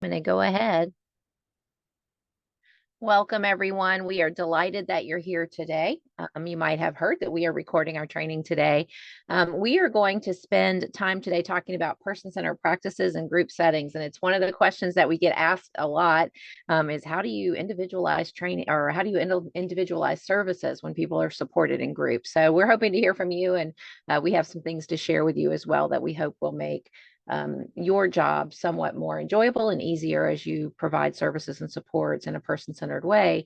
I'm going to go ahead. Welcome, everyone. We are delighted that you're here today. You might have heard that we are recording our training today. We are going to spend time today talking about person-centered practices and group settings. And it's one of the questions that we get asked a lot is how do you individualize training, or how do you individualize services when people are supported in groups? So we're hoping to hear from you, and we have some things to share with you as well that we hope will make your job somewhat more enjoyable and easier as you provide services and supports in a person-centered way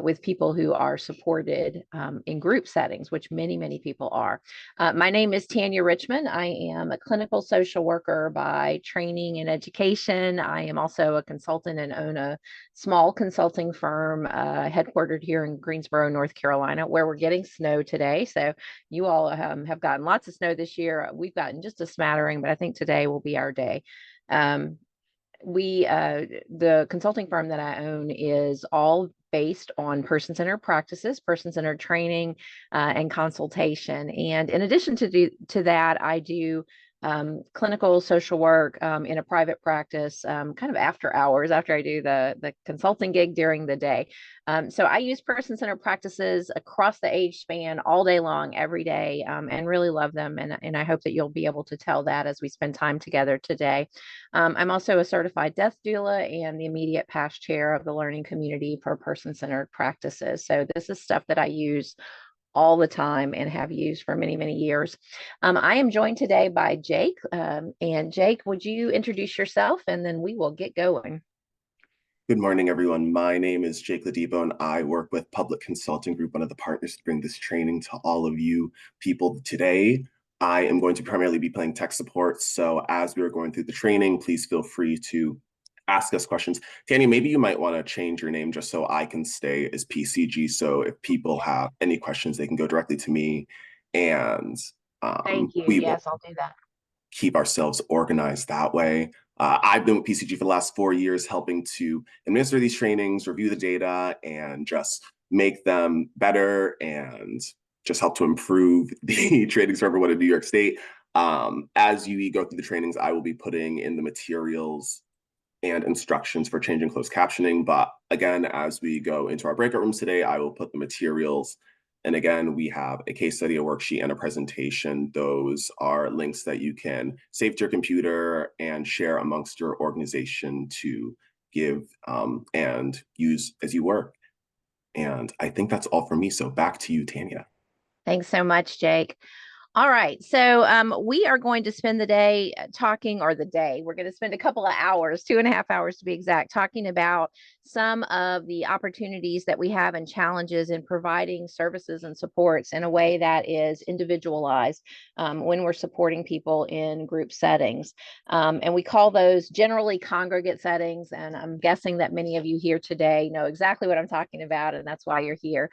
with people who are supported in group settings, which many people are. My name is Tanya Richmond. I am a clinical social worker by training and education. I am also a consultant and own a small consulting firm headquartered here in Greensboro, North Carolina, where we're getting snow today. So you all have gotten lots of snow this year. We've gotten just a smattering, but I think today will be our day. The consulting firm that I own is all based on person-centered practices, person-centered training, and consultation. And in addition to that, I do clinical social work in a private practice, kind of after hours, after I do the consulting gig during the day. So I use person-centered practices across the age span all day long, every day, and really love them. And I hope that you'll be able to tell that as we spend time together today. I'm also a certified death doula and the immediate past chair of the learning community for person-centered practices. So this is stuff that I use all the time and have used for many years. I am joined today by Jake. And Jake, would you introduce yourself and then we will get going. Good morning, everyone. My name is Jake Ladivo, and I work with Public Consulting Group, one of the partners to bring this training to all of you people today. I am going to primarily be playing tech support, so as we are going through the training, please feel free to ask us questions. Tanya, maybe you might want to change your name just so I can stay as PCG, so if people have any questions, they can go directly to me, and Thank you. we will Yes, I'll do that. keep ourselves organized that way. I've been with PCG for the last 4 years, helping to administer these trainings, review the data, and just make them better and just help to improve the trainings for everyone in New York State. As you go through the trainings, I will be putting in the materials and instructions for changing closed captioning. But again, as we go into our breakout rooms today, I will put the materials. And again, we have a case study, a worksheet, and a presentation. Those are links that you can save to your computer and share amongst your organization to give and use as you work. And I think that's all for me. So back to you, Tanya. Thanks so much, Jake. All right. So we are going to spend the day talking, or the day, we're going to spend a couple of hours, 2.5 hours to be exact, talking about some of the opportunities that we have and challenges in providing services and supports in a way that is individualized when we're supporting people in group settings. And we call those generally congregate settings. And I'm guessing that many of you here today know exactly what I'm talking about, and that's why you're here.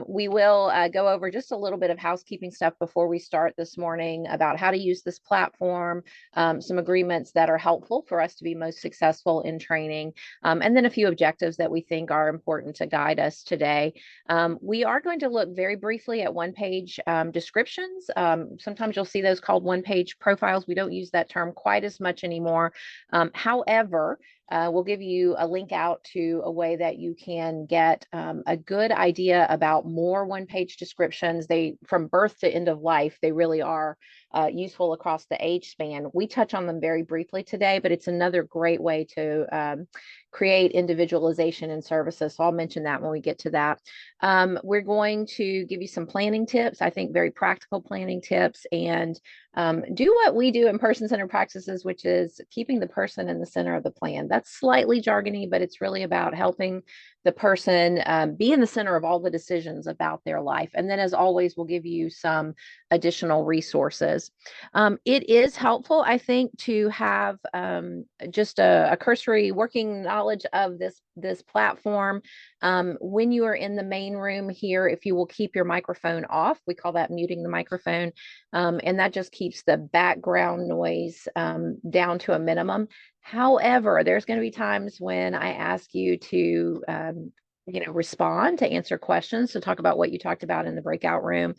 We will go over just a little bit of housekeeping stuff before we start this morning about how to use this platform, some agreements that are helpful for us to be most successful in training, and then a few objectives that we think are important to guide us today. We are going to look very briefly at one-page descriptions. Sometimes you'll see those called one-page profiles. We don't use that term quite as much anymore. However, we'll give you a link out to a way that you can get a good idea about more one-page descriptions. From birth to end of life, they really are useful across the age span. We touch on them very briefly today, but it's another great way to create individualization in services. So I'll mention that when we get to that. We're going to give you some planning tips, I think very practical planning tips, and do what we do in person-centered practices, which is keeping the person in the center of the plan. That's slightly jargony, but it's really about helping the person be in the center of all the decisions about their life. And then, as always, we'll give you some additional resources. It is helpful, I think, to have just a cursory working knowledge of this platform. When you are in the main room here, if you will keep your microphone off, we call that muting the microphone, and that just keeps the background noise down to a minimum. However, there's going to be times when I ask you to respond, to answer questions, to talk about what you talked about in the breakout room.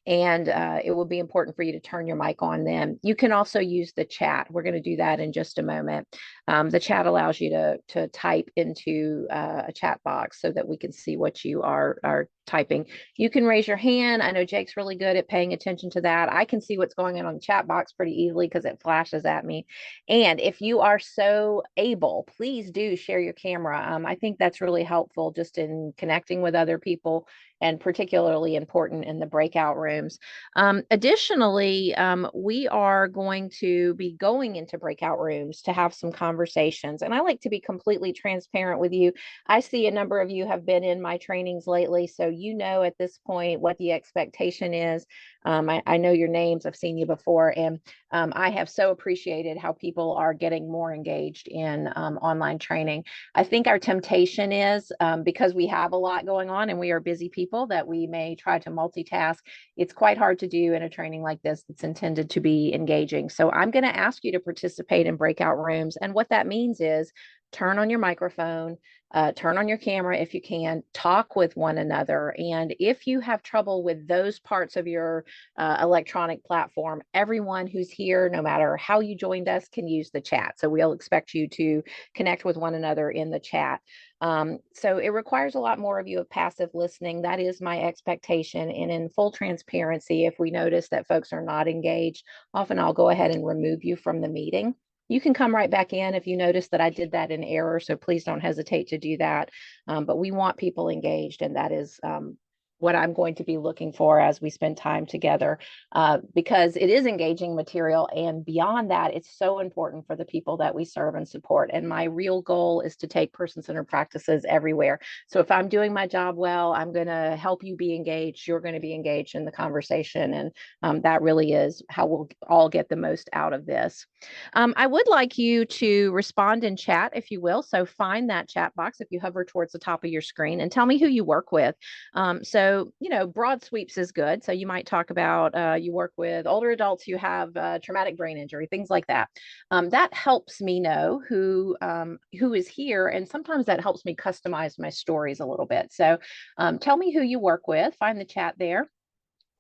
and it will be important for you to turn your mic on then. You can also use the chat. We're going to do that in just a moment. The chat allows you to type into a chat box so that we can see what you are typing. You can raise your hand. I know Jake's really good at paying attention to that. I can see what's going on the chat box pretty easily because it flashes at me. And if you are so able, please do share your camera. I think that's really helpful just in connecting with other people, and particularly important in the breakout rooms. Additionally, we are going to be going into breakout rooms to have some conversations. And I like to be completely transparent with you. I see a number of you have been in my trainings lately, so you know at this point what the expectation is. I know your names, I've seen you before, and I have so appreciated how people are getting more engaged in online training. I think our temptation is because we have a lot going on and we are busy people that we may try to multitask. It's quite hard to do in a training like this that's intended to be engaging. So I'm going to ask you to participate in breakout rooms. And what that means is turn on your microphone, turn on your camera if you can, talk with one another. And if you have trouble with those parts of your electronic platform, everyone who's here, no matter how you joined us, can use the chat. So we'll expect you to connect with one another in the chat. So it requires a lot more of you of passive listening. That is my expectation. And in full transparency, if we notice that folks are not engaged, often I'll go ahead and remove you from the meeting. You can come right back in if you notice that I did that in error, so please don't hesitate to do that. But we want people engaged, and that is what I'm going to be looking for as we spend time together, because it is engaging material. And beyond that, it's so important for the people that we serve and support. And my real goal is to take person-centered practices everywhere. So if I'm doing my job well, I'm going to help you be engaged. You're going to be engaged in the conversation. And that really is how we'll all get the most out of this. I would like you to respond in chat, if you will. So find that chat box if you hover towards the top of your screen and tell me who you work with. So, broad sweeps is good. So you might talk about you work with older adults who have traumatic brain injury, things like that. That helps me know who is here, and sometimes that helps me customize my stories a little bit. So tell me who you work with. Find the chat there.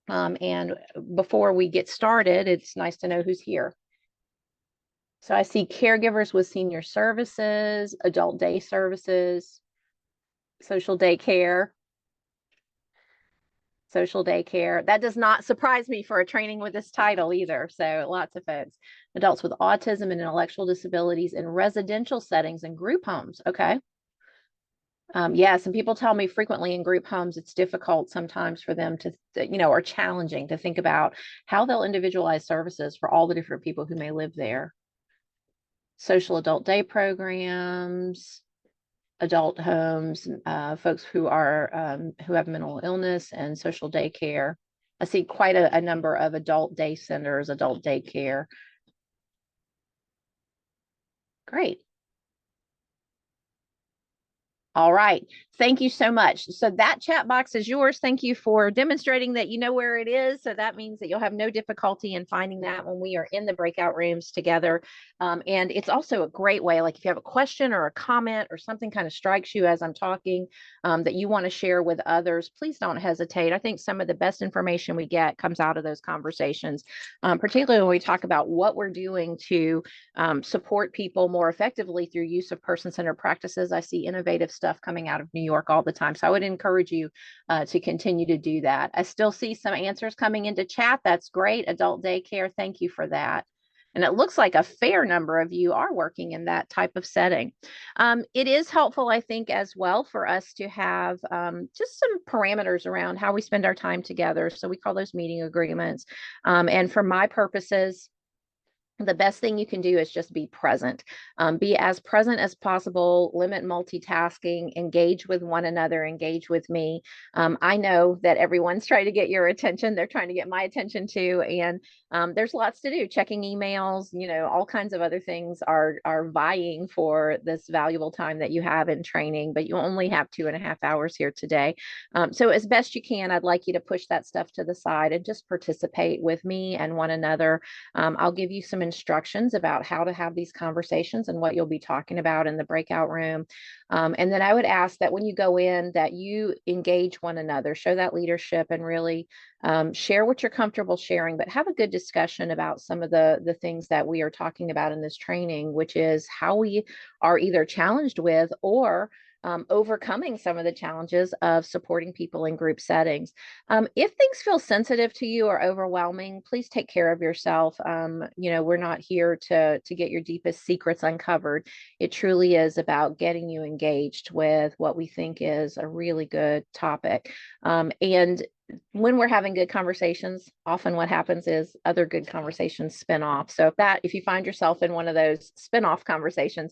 And before we get started, it's nice to know who's here. So I see caregivers with senior services, adult day services, social daycare. Social daycare. That does not surprise me for a training with this title either. So lots of folks. Adults with autism and intellectual disabilities in residential settings and group homes. Okay. Yes, and people tell me frequently in group homes, it's difficult sometimes for them to, or challenging to think about how they'll individualize services for all the different people who may live there. Social adult day programs, adult homes, folks who have mental illness, and social daycare. I see quite a number of adult day centers, adult daycare. Great. All right. Thank you so much. So that chat box is yours. Thank you for demonstrating that you know where it is. So that means that you'll have no difficulty in finding that when we are in the breakout rooms together. And it's also a great way, like if you have a question or a comment or something kind of strikes you as I'm talking that you want to share with others, please don't hesitate. I think some of the best information we get comes out of those conversations, particularly when we talk about what we're doing to support people more effectively through use of person-centered practices. I see innovative stuff coming out of New York all the time. So I would encourage you to continue to do that. I still see some answers coming into chat. That's great. Adult daycare. Thank you for that. And it looks like a fair number of you are working in that type of setting. It is helpful, I think, as well for us to have just some parameters around how we spend our time together. So we call those meeting agreements. And for my purposes, the best thing you can do is just be present. Be as present as possible, limit multitasking, engage with one another, engage with me. I know that everyone's trying to get your attention. They're trying to get my attention too. And there's lots to do, checking emails, all kinds of other things are vying for this valuable time that you have in training, but you only have 2.5 hours here today. So as best you can, I'd like you to push that stuff to the side and just participate with me and one another. I'll give you some instructions about how to have these conversations and what you'll be talking about in the breakout room. And then I would ask that when you go in, that you engage one another, show that leadership, and really share what you're comfortable sharing, but have a good discussion about some of the things that we are talking about in this training, which is how we are either challenged with or overcoming some of the challenges of supporting people in group settings. If things feel sensitive to you or overwhelming, please take care of yourself. We're not here to get your deepest secrets uncovered. It truly is about getting you engaged with what we think is a really good topic. And when we're having good conversations, often what happens is other good conversations spin off. So if you find yourself in one of those spin off conversations,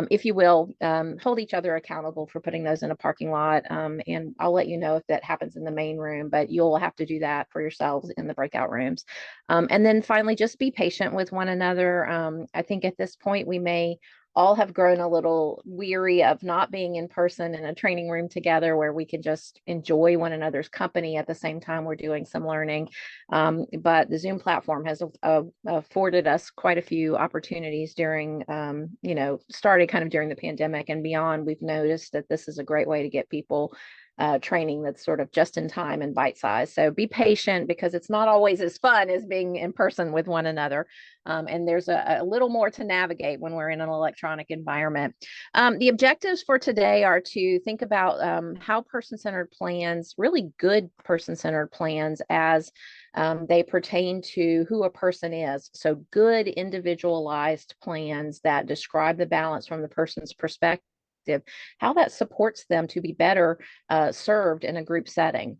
if you will, hold each other accountable for putting those in a parking lot. And I'll let you know if that happens in the main room, but you'll have to do that for yourselves in the breakout rooms. And then finally, just be patient with one another. I think at this point, we may all have grown a little weary of not being in person in a training room together where we can just enjoy one another's company at the same time we're doing some learning. But the Zoom platform has afforded us quite a few opportunities during, started kind of during the pandemic and beyond. We've noticed that this is a great way to get people training that's sort of just in time and bite size. So be patient because it's not always as fun as being in person with one another. And there's a little more to navigate when we're in an electronic environment. The objectives for today are to think about how person-centered plans, really good person-centered plans as they pertain to who a person is. So good individualized plans that describe the balance from the person's perspective, how that supports them to be better served in a group setting.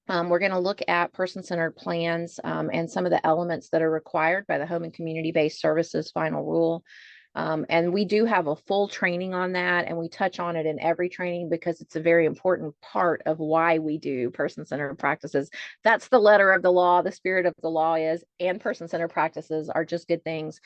We're going to look at person-centered plans and some of the elements that are required by the Home and Community-Based Services Final Rule. And we do have a full training on that, and we touch on it in every training because it's a very important part of why we do person-centered practices. That's the letter of the law, the spirit of the law is, and person-centered practices are just good things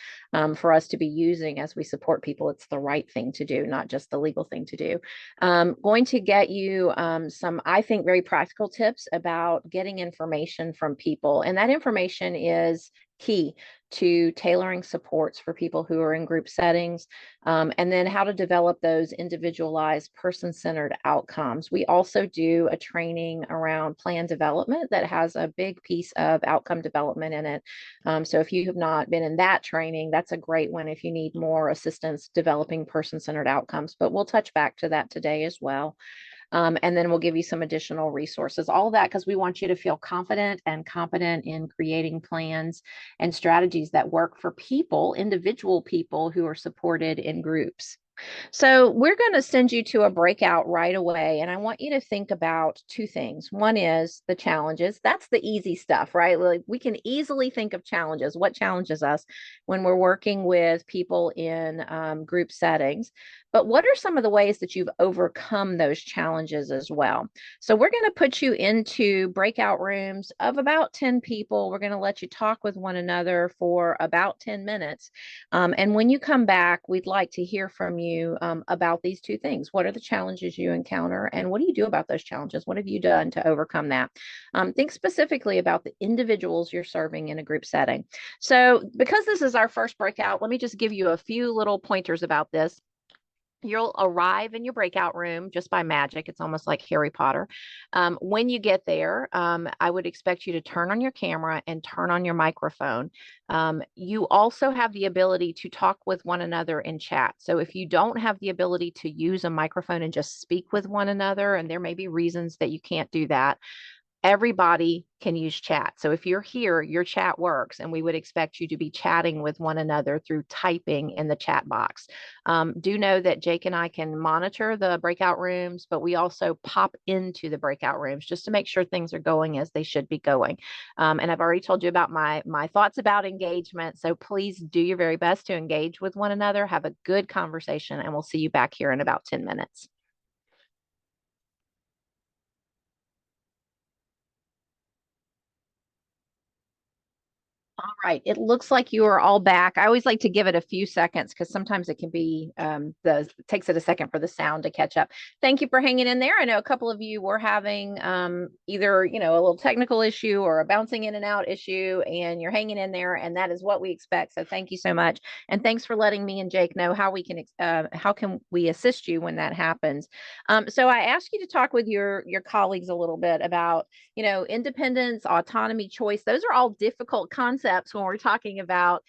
for us to be using as we support people. It's the right thing to do, not just the legal thing to do. Going to get you some, I think, very practical tips about getting information from people, and that information is key to tailoring supports for people who are in group settings, and then how to develop those individualized person-centered outcomes. We also do a training around plan development that has a big piece of outcome development in it. So if you have not been in that training, that's a great one if you need more assistance developing person-centered outcomes, but we'll touch back to that today as well. And then we'll give you some additional resources, all that because we want you to feel confident and competent in creating plans and strategies that work for people, individual people who are supported in groups. So we're going to send you to a breakout right away. And I want you to think about two things. One is the challenges. That's the easy stuff, right? Like we can easily think of challenges. What challenges us when we're working with people in group settings? But what are some of the ways that you've overcome those challenges as well? So we're going to put you into breakout rooms of about 10 people. We're going to let you talk with one another for about 10 minutes. And when you come back, we'd like to hear from you about these two things. What are the challenges you encounter, and what do you do about those challenges? What have you done to overcome that? Think specifically about the individuals you're serving in a group setting. So because this is our first breakout, let me just give you a few little pointers about this. You'll arrive in your breakout room just by magic. It's almost like Harry Potter. When you get there, I would expect you to turn on your camera and turn on your microphone. You also have the ability to talk with one another in chat. So if you don't have the ability to use a microphone and just speak with one another, and there may be reasons that you can't do that, everybody can use chat. So if you're here, your chat works, and we would expect you to be chatting with one another through typing in the chat box. Do know that Jake and I can monitor the breakout rooms, but we also pop into the breakout rooms just to make sure things are going as they should be going. And I've already told you about my thoughts about engagement. So please do your very best to engage with one another, have a good conversation, and we'll see you back here in about 10 minutes. right. It looks like you are all back. I always like to give it a few seconds because sometimes it can be it takes it a second for the sound to catch up. Thank you for hanging in there. I know a couple of you were having either, a little technical issue or a bouncing in and out issue, and you're hanging in there, and that is what we expect. So thank you so much. And thanks for letting me and Jake know how can we assist you when that happens. So I asked you to talk with your colleagues a little bit about independence, autonomy, choice. Those are all difficult concepts when we're talking about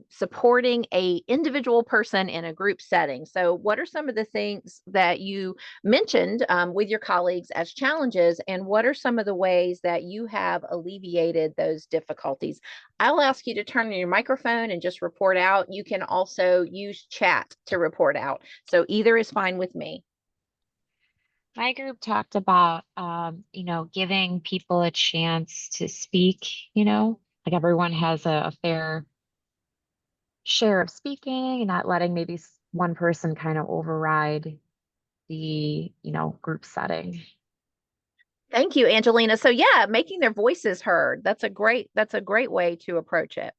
supporting a individual person in a group setting. So what are some of the things that you mentioned with your colleagues as challenges, and what are some of the ways that you have alleviated those difficulties? I'll ask you to turn on your microphone and just report out. You can also use chat to report out. So either is fine with me. My group talked about, giving people a chance to speak, like everyone has a fair share of speaking and not letting maybe one person kind of override the, group setting. Thank you, Angelina. So yeah, making their voices heard. That's a great way to approach it.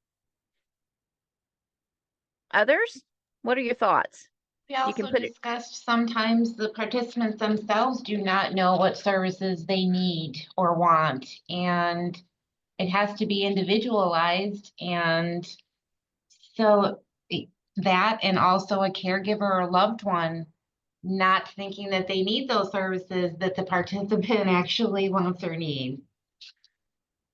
Others? What are your thoughts? We You can also put it. discussed sometimes the participants themselves do not know what services they need or want, and it has to be individualized. And so that, and also a caregiver or loved one not thinking that they need those services that the participant actually wants or needs.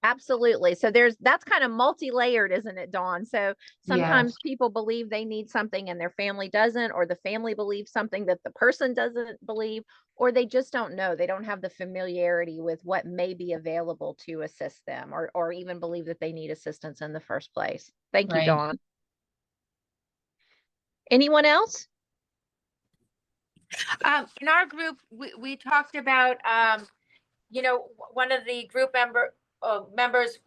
Absolutely. So that's kind of multi-layered, isn't it, Dawn? So Yes, sometimes people believe they need something and their family doesn't, or the family believes something that the person doesn't believe, or they just don't know. They don't have the familiarity with what may be available to assist them, or even believe that they need assistance in the first place. Thank you, right. Dawn. Anyone else? In our group, we talked about, one of the group members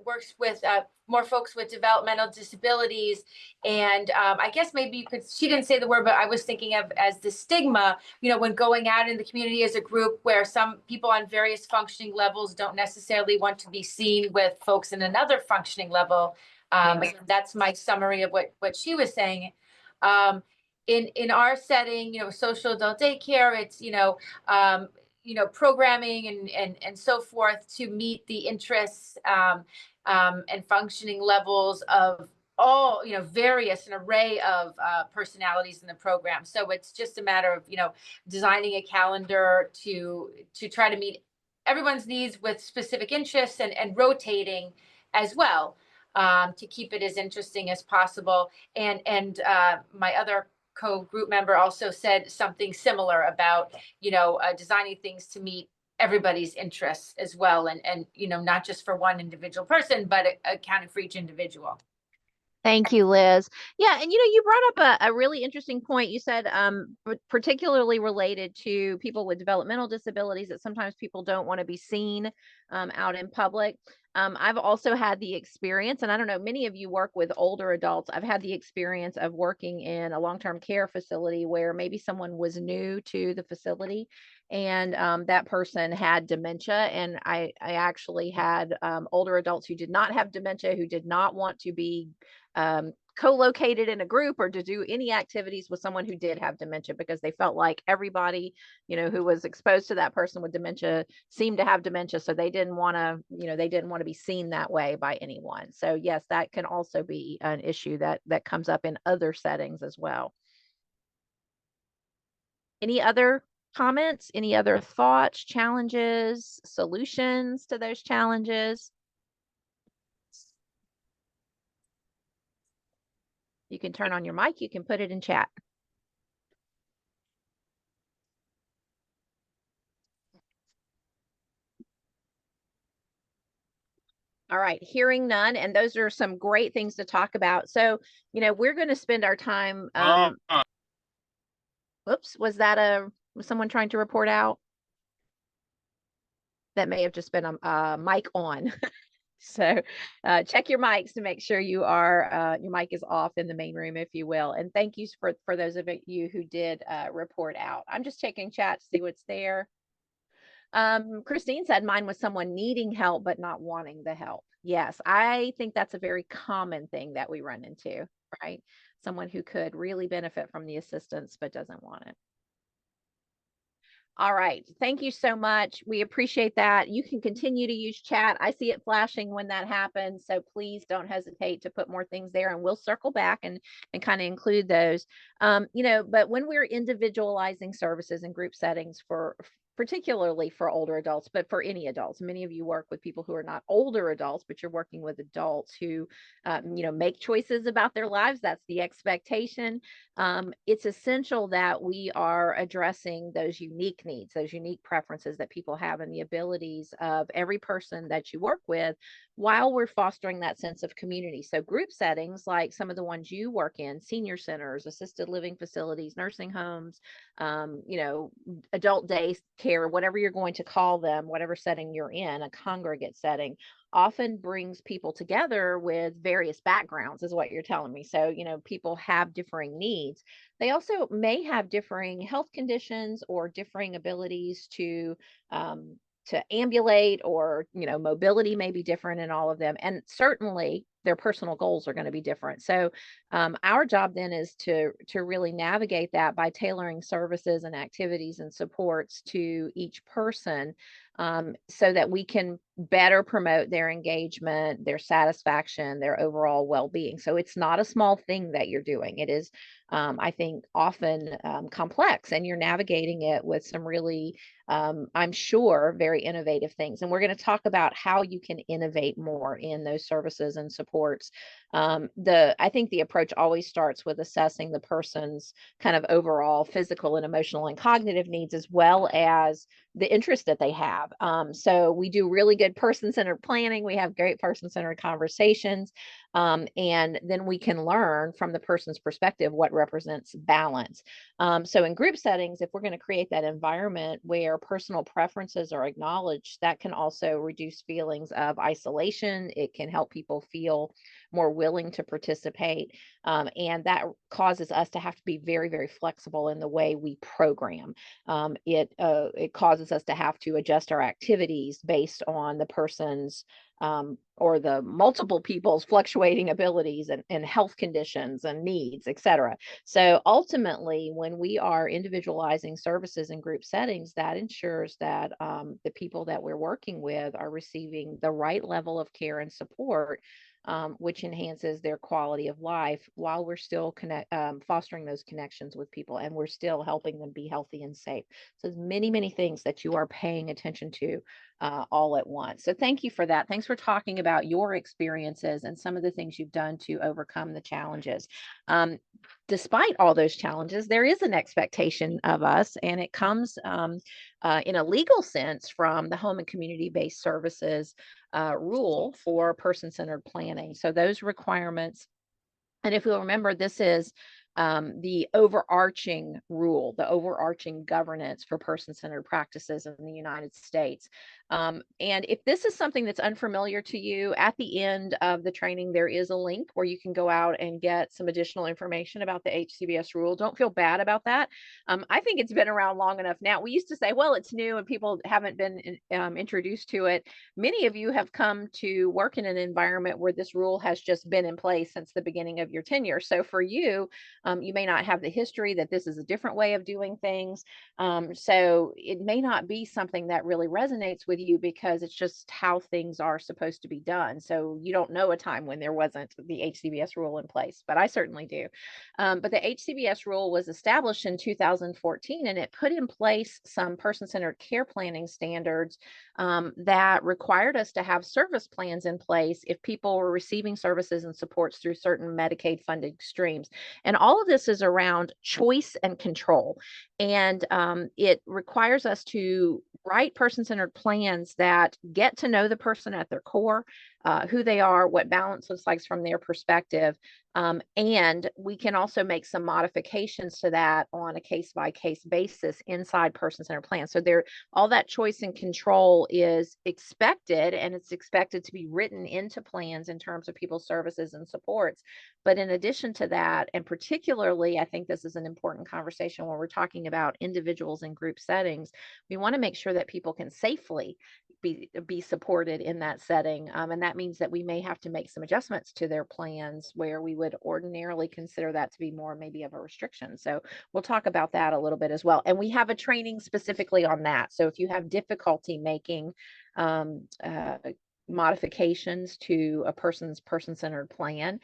works with more folks with developmental disabilities. And I guess maybe she didn't say the word, but I was thinking of as the stigma, when going out in the community as a group where some people on various functioning levels don't necessarily want to be seen with folks in another functioning level. That's my summary of what she was saying. In our setting, social adult daycare, it's, programming and so forth to meet the interests and functioning levels of all, various an array of personalities in the program. So it's just a matter of, designing a calendar to try to meet everyone's needs with specific interests and rotating as well, to keep it as interesting as possible. And my other co-group member also said something similar about, designing things to meet everybody's interests as well. And not just for one individual person, but accounting for each individual. Thank you, Liz. Yeah, and you brought up a really interesting point. You said particularly related to people with developmental disabilities, that sometimes people don't want to be seen out in public. I've also had the experience, and I don't know, many of you work with older adults. I've had the experience of working in a long-term care facility where maybe someone was new to the facility, and that person had dementia. And I actually had older adults who did not have dementia, who did not want to be co-located in a group or to do any activities with someone who did have dementia, because they felt like everybody who was exposed to that person with dementia seemed to have dementia, so they didn't want to be seen that way by anyone. So yes, that can also be an issue that comes up in other settings as well. Any other comments, any other thoughts, challenges, solutions to those challenges? You can turn on your mic. You can put it in chat. All right, hearing none, and those are some great things to talk about. So, we're going to spend our time. Whoops, was someone trying to report out? That may have just been a mic on. So check your mics to make sure your mic is off in the main room, if you will. And thank you for those of you who did report out. I'm just checking chat to see what's there. Christine said mine was someone needing help but not wanting the help. Yes, I think that's a very common thing that we run into, right? Someone who could really benefit from the assistance but doesn't want it. All right. Thank you so much. We appreciate that. You can continue to use chat. I see it flashing when that happens. So please don't hesitate to put more things there and we'll circle back and kind of include those. But when we're individualizing services and group settings for particularly for older adults, but for any adults, many of you work with people who are not older adults, but you're working with adults who, make choices about their lives. That's the expectation. It's essential that we are addressing those unique needs, those unique preferences that people have, and the abilities of every person that you work with while we're fostering that sense of community. So, group settings like some of the ones you work in, senior centers, assisted living facilities, nursing homes, adult day care, whatever you're going to call them, whatever setting you're in, a congregate setting often brings people together with various backgrounds, is what you're telling me. So, people have differing needs. They also may have differing health conditions or differing abilities to ambulate, or mobility may be different in all of them, and certainly their personal goals are going to be different. So our job then is to really navigate that by tailoring services and activities and supports to each person, so that we can better promote their engagement, their satisfaction, their overall well-being. So it's not a small thing that you're doing. It is, I think, often complex, and you're navigating it with some really, I'm sure, very innovative things. And we're going to talk about how you can innovate more in those services and supports. I think the approach always starts with assessing the person's kind of overall physical and emotional and cognitive needs, as well as the interest that they have. So we do really good person-centered planning. We have great person-centered conversations. And then we can learn from the person's perspective what represents balance. So in group settings, if we're going to create that environment where personal preferences are acknowledged, that can also reduce feelings of isolation. It can help people feel more willing to participate. And that causes us to have to be very, very flexible in the way we program. It causes us to have to adjust our activities based on the person's or the multiple people's fluctuating abilities and health conditions and needs, et cetera. So ultimately, when we are individualizing services in group settings, that ensures that the people that we're working with are receiving the right level of care and support, which enhances their quality of life while we're still fostering those connections with people, and we're still helping them be healthy and safe. So there's many, many things that you are paying attention to all at once. So thank you for that. Thanks for talking about your experiences and some of the things you've done to overcome the challenges. Despite all those challenges, there is an expectation of us, and it comes in a legal sense from the Home and Community-Based Services rule for person-centered planning. So those requirements, and if you'll remember, this is the overarching rule, the overarching governance for person-centered practices in the United States. And if this is something that's unfamiliar to you, at the end of the training, there is a link where you can go out and get some additional information about the HCBS rule. Don't feel bad about that. I think it's been around long enough now. We used to say, well, it's new and people haven't been introduced to it. Many of you have come to work in an environment where this rule has just been in place since the beginning of your tenure. So for you, you may not have the history that this is a different way of doing things. So it may not be something that really resonates with you because it's just how things are supposed to be done. So you don't know a time when there wasn't the HCBS rule in place, but I certainly do. But the HCBS rule was established in 2014, and it put in place some person-centered care planning standards that required us to have service plans in place if people were receiving services and supports through certain Medicaid funding streams. And all of this is around choice and control. And it requires us to write person-centered plans that get to know the person at their core, who they are, what balance looks like from their perspective. And we can also make some modifications to that on a case-by-case basis inside person-centered plans. So all that choice and control is expected, and it's expected to be written into plans in terms of people's services and supports. But in addition to that, and particularly, I think this is an important conversation when we're talking about individuals in group settings, we want to make sure that people can safely be supported in that setting. And that means that we may have to make some adjustments to their plans where we would ordinarily consider that to be more maybe of a restriction. So we'll talk about that a little bit as well. And we have a training specifically on that. So if you have difficulty making modifications to a person's person-centered plan,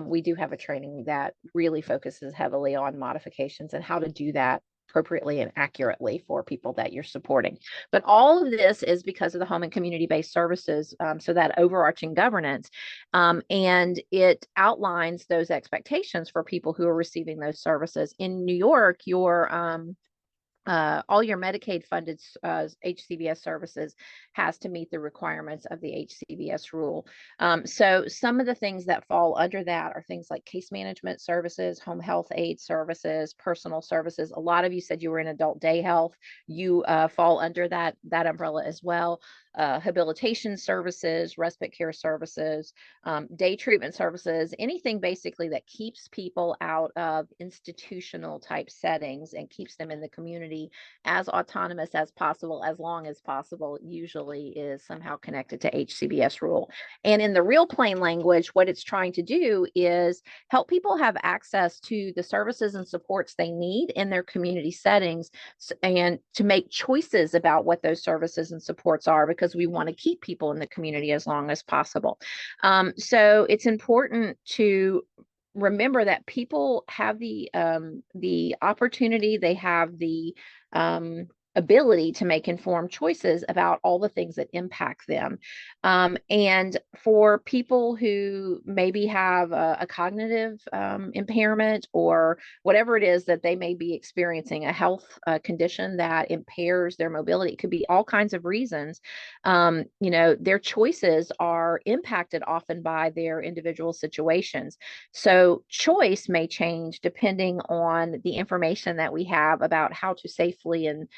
we do have a training that really focuses heavily on modifications and how to do that appropriately and accurately for people that you're supporting. But all of this is because of the home and community-based services, so that overarching governance, and it outlines those expectations for people who are receiving those services. In New York, all your Medicaid funded HCBS services has to meet the requirements of the HCBS rule. So some of the things that fall under that are things like case management services, home health aid services, personal services. A lot of you said you were in adult day health. You fall under that umbrella as well. Habilitation services, respite care services, day treatment services, anything basically that keeps people out of institutional type settings and keeps them in the community as autonomous as possible, as long as possible, usually is somehow connected to HCBS rule. And in the real plain language, what it's trying to do is help people have access to the services and supports they need in their community settings, and to make choices about what those services and supports are, because we want to keep people in the community as long as possible. So it's important to remember that people have the opportunity, they have the ability to make informed choices about all the things that impact them. And for people who maybe have a cognitive impairment, or whatever it is that they may be experiencing, a health condition that impairs their mobility, it could be all kinds of reasons. Their choices are impacted often by their individual situations. So choice may change depending on the information that we have about how to safely and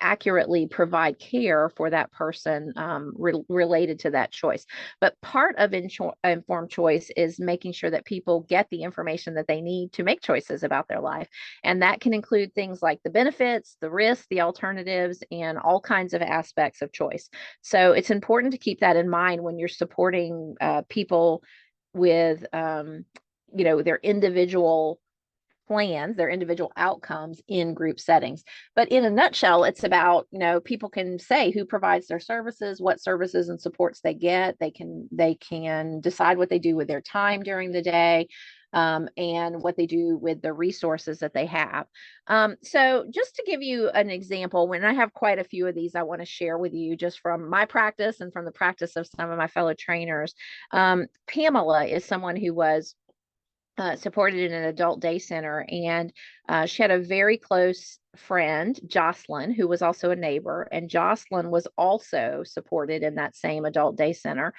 accurately provide care for that person related to that choice. But part of informed choice is making sure that people get the information that they need to make choices about their life. And that can include things like the benefits, the risks, the alternatives, and all kinds of aspects of choice. So it's important to keep that in mind when you're supporting people with their individual plans, their individual outcomes in group settings. But in a nutshell, it's about, people can say who provides their services, what services and supports they get. They can decide what they do with their time during the day, and what they do with the resources that they have. So just to give you an example, when I have quite a few of these, I want to share with you just from my practice and from the practice of some of my fellow trainers. Pamela is someone who was supported in an adult day center, and she had a very close friend, Jocelyn, who was also a neighbor, and Jocelyn was also supported in that same adult day center.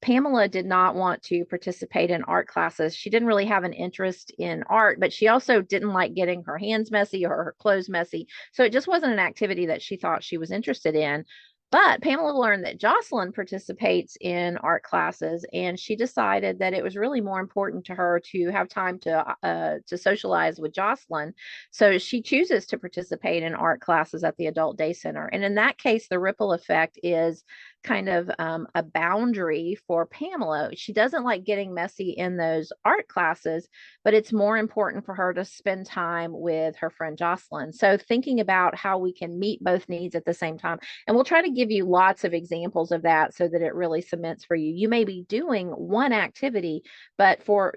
Pamela did not want to participate in art classes. She didn't really have an interest in art, but she also didn't like getting her hands messy or her clothes messy. So it just wasn't an activity that she thought she was interested in. But Pamela learned that Jocelyn participates in art classes, and she decided that it was really more important to her to have time to socialize with Jocelyn. So she chooses to participate in art classes at the adult day center. And in that case, the ripple effect is kind of a boundary for Pamela. She doesn't like getting messy in those art classes, but it's more important for her to spend time with her friend Jocelyn. So thinking about how we can meet both needs at the same time. And we'll try to give you lots of examples of that so that it really cements for you. You may be doing one activity, but for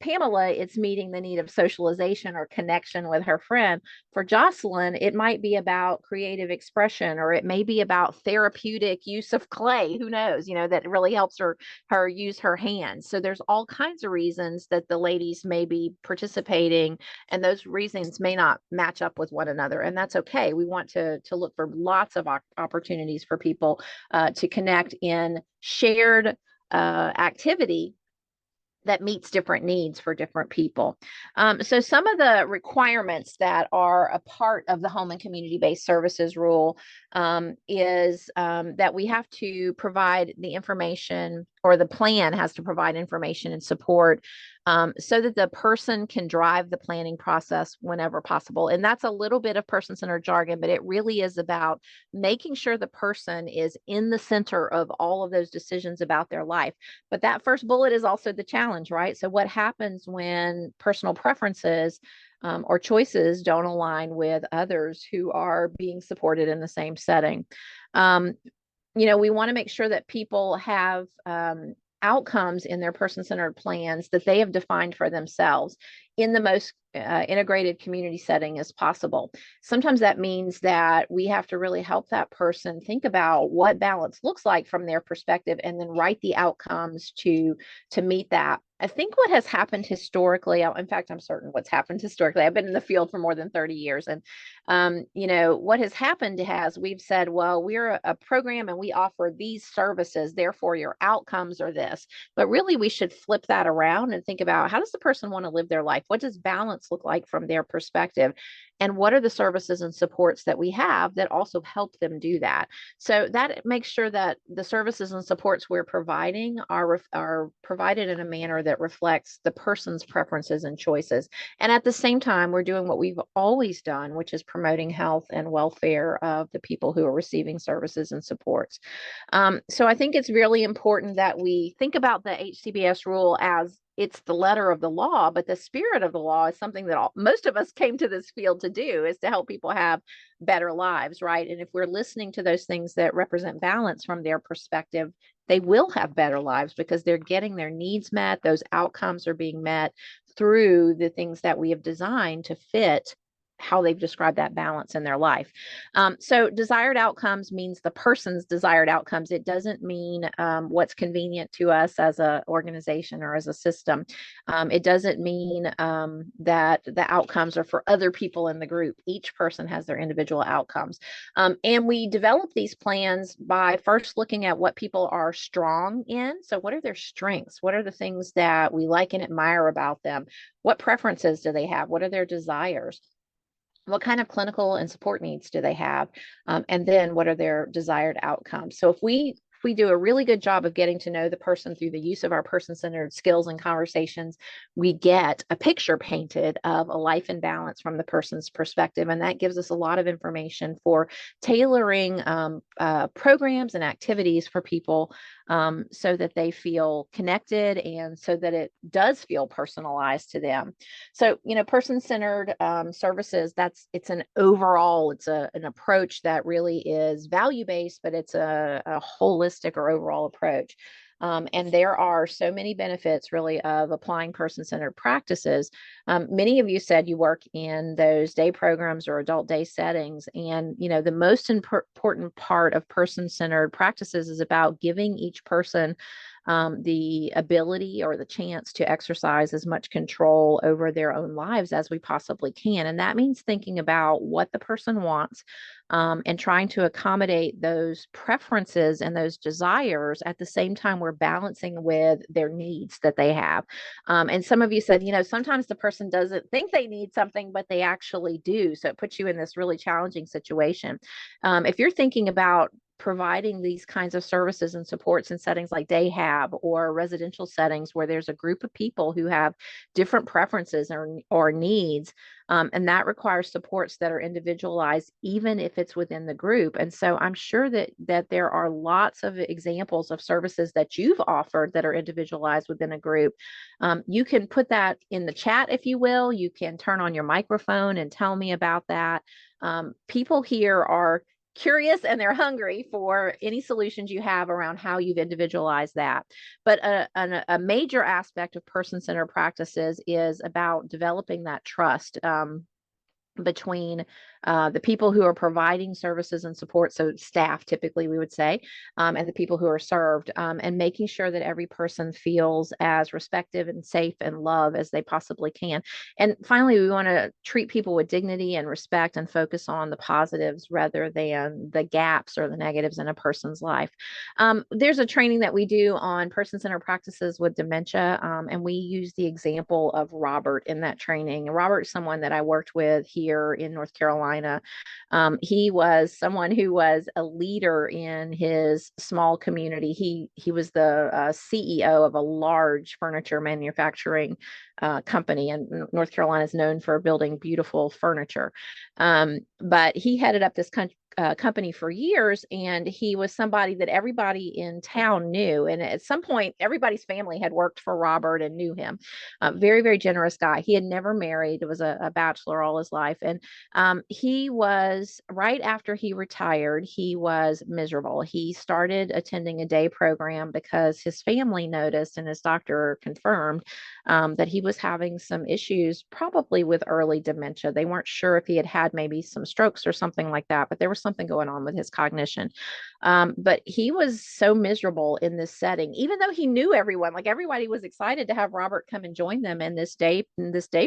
Pamela, it's meeting the need of socialization or connection with her friend. For Jocelyn, it might be about creative expression, or it may be about therapeutic use of clay. Who knows, that really helps her use her hands. So there's all kinds of reasons that the ladies may be participating, and those reasons may not match up with one another. And that's okay. We want to look for lots of opportunities for people to connect in shared activity that meets different needs for different people. So some of the requirements that are a part of the home and community-based services rule is that we have to provide the information or the plan has to provide information and support, so that the person can drive the planning process whenever possible. And that's a little bit of person-centered jargon, but it really is about making sure the person is in the center of all of those decisions about their life. But that first bullet is also the challenge, right? So what happens when personal preferences or choices don't align with others who are being supported in the same setting? Um, we want to make sure that people have outcomes in their person-centered plans that they have defined for themselves in the most integrated community setting as possible. Sometimes that means that we have to really help that person think about what balance looks like from their perspective, and then write the outcomes to meet that. I think what has happened historically, in fact, I'm certain what's happened historically. I've been in the field for more than 30 years. And, what has happened has we've said, well, we're a program and we offer these services, therefore your outcomes are this. But really, we should flip that around and think about, how does the person want to live their life? What does balance look like from their perspective? And what are the services and supports that we have that also help them do that? So that makes sure that the services and supports we're providing are provided in a manner that reflects the person's preferences and choices. And at the same time, we're doing what we've always done, which is promoting health and welfare of the people who are receiving services and supports. So I think it's really important that we think about the HCBS rule as it's the letter of the law, but the spirit of the law is something that most of us came to this field to do, is to help people have better lives, right? And if we're listening to those things that represent balance from their perspective, they will have better lives because they're getting their needs met. Those outcomes are being met through the things that we have designed to fit how they've described that balance in their life. So desired outcomes means the person's desired outcomes. It doesn't mean what's convenient to us as an organization or as a system. It doesn't mean that the outcomes are for other people in the group. Each person has their individual outcomes. And we develop these plans by first looking at what people are strong in. So what are their strengths? What are the things that we like and admire about them? What preferences do they have? What are their desires? What kind of clinical and support needs do they have? And then what are their desired outcomes? So if we do a really good job of getting to know the person through the use of our person-centered skills and conversations, we get a picture painted of a life in balance from the person's perspective. And that gives us a lot of information for tailoring programs and activities for people, so that they feel connected and so that it does feel personalized to them. So, person-centered services, it's an overall, an approach that really is value-based, but it's a holistic or overall approach. And there are so many benefits really of applying person-centered practices. Many of you said you work in those day programs or adult day settings. And, the most important part of person-centered practices is about giving each person the ability or the chance to exercise as much control over their own lives as we possibly can. And that means thinking about what the person wants, and trying to accommodate those preferences and those desires at the same time we're balancing with their needs that they have. And some of you said, sometimes the person doesn't think they need something, but they actually do. So it puts you in this really challenging situation. If you're thinking about providing these kinds of services and supports in settings like day hab or residential settings where there's a group of people who have different preferences or needs, and that requires supports that are individualized, even if it's within the group. And so I'm sure that there are lots of examples of services that you've offered that are individualized within a group. You can put that in the chat, if you will. You can turn on your microphone and tell me about that. People here are curious and they're hungry for any solutions you have around how you've individualized that. But a major aspect of person-centered practices is about developing that trust between the people who are providing services and support, so staff typically we would say, and the people who are served, and making sure that every person feels as respected and safe and loved as they possibly can. And finally, we want to treat people with dignity and respect and focus on the positives rather than the gaps or the negatives in a person's life. There's a training that we do on person-centered practices with dementia, and we use the example of Robert in that training. Robert is someone that I worked with. He here in North Carolina. He was someone who was a leader in his small community. He was the CEO of a large furniture manufacturing company, and North Carolina is known for building beautiful furniture. But he headed up this company for years, and he was somebody that everybody in town knew. And at some point, everybody's family had worked for Robert and knew him. Very, very generous guy. He had never married, was a bachelor all his life. And he was, right after he retired, he was miserable. He started attending a day program because his family noticed and his doctor confirmed that he was having some issues, probably with early dementia. They weren't sure if he had had maybe some strokes or something like that, but there was something going on with his cognition. But he was so miserable in this setting, even though he knew everyone. Like, everybody was excited to have Robert come and join them in this day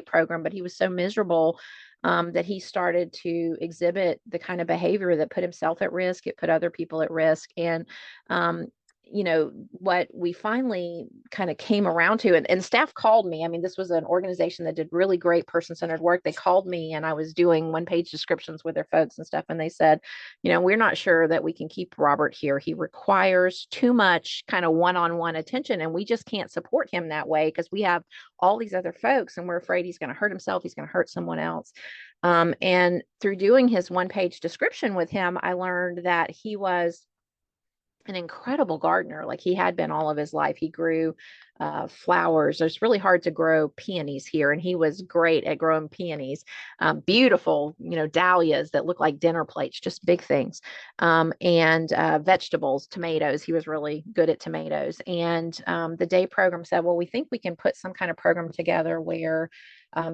program, but he was so miserable that he started to exhibit the kind of behavior that put himself at risk. It put other people at risk. And what we finally kind of came around to, and staff called me. I mean, this was an organization that did really great person-centered work. They called me, and I was doing one-page descriptions with their folks and stuff. And they said, we're not sure that we can keep Robert here. He requires too much kind of one-on-one attention, and we just can't support him that way because we have all these other folks, and we're afraid he's going to hurt himself. He's going to hurt someone else. And through doing his one-page description with him, I learned that he was an incredible gardener. Like, he had been all of his life. He grew flowers. It's really hard to grow peonies here, and he was great at growing peonies. Beautiful, dahlias that look like dinner plates, just big things. And vegetables, tomatoes. He was really good at tomatoes. And the day program said, well, we think we can put some kind of program together where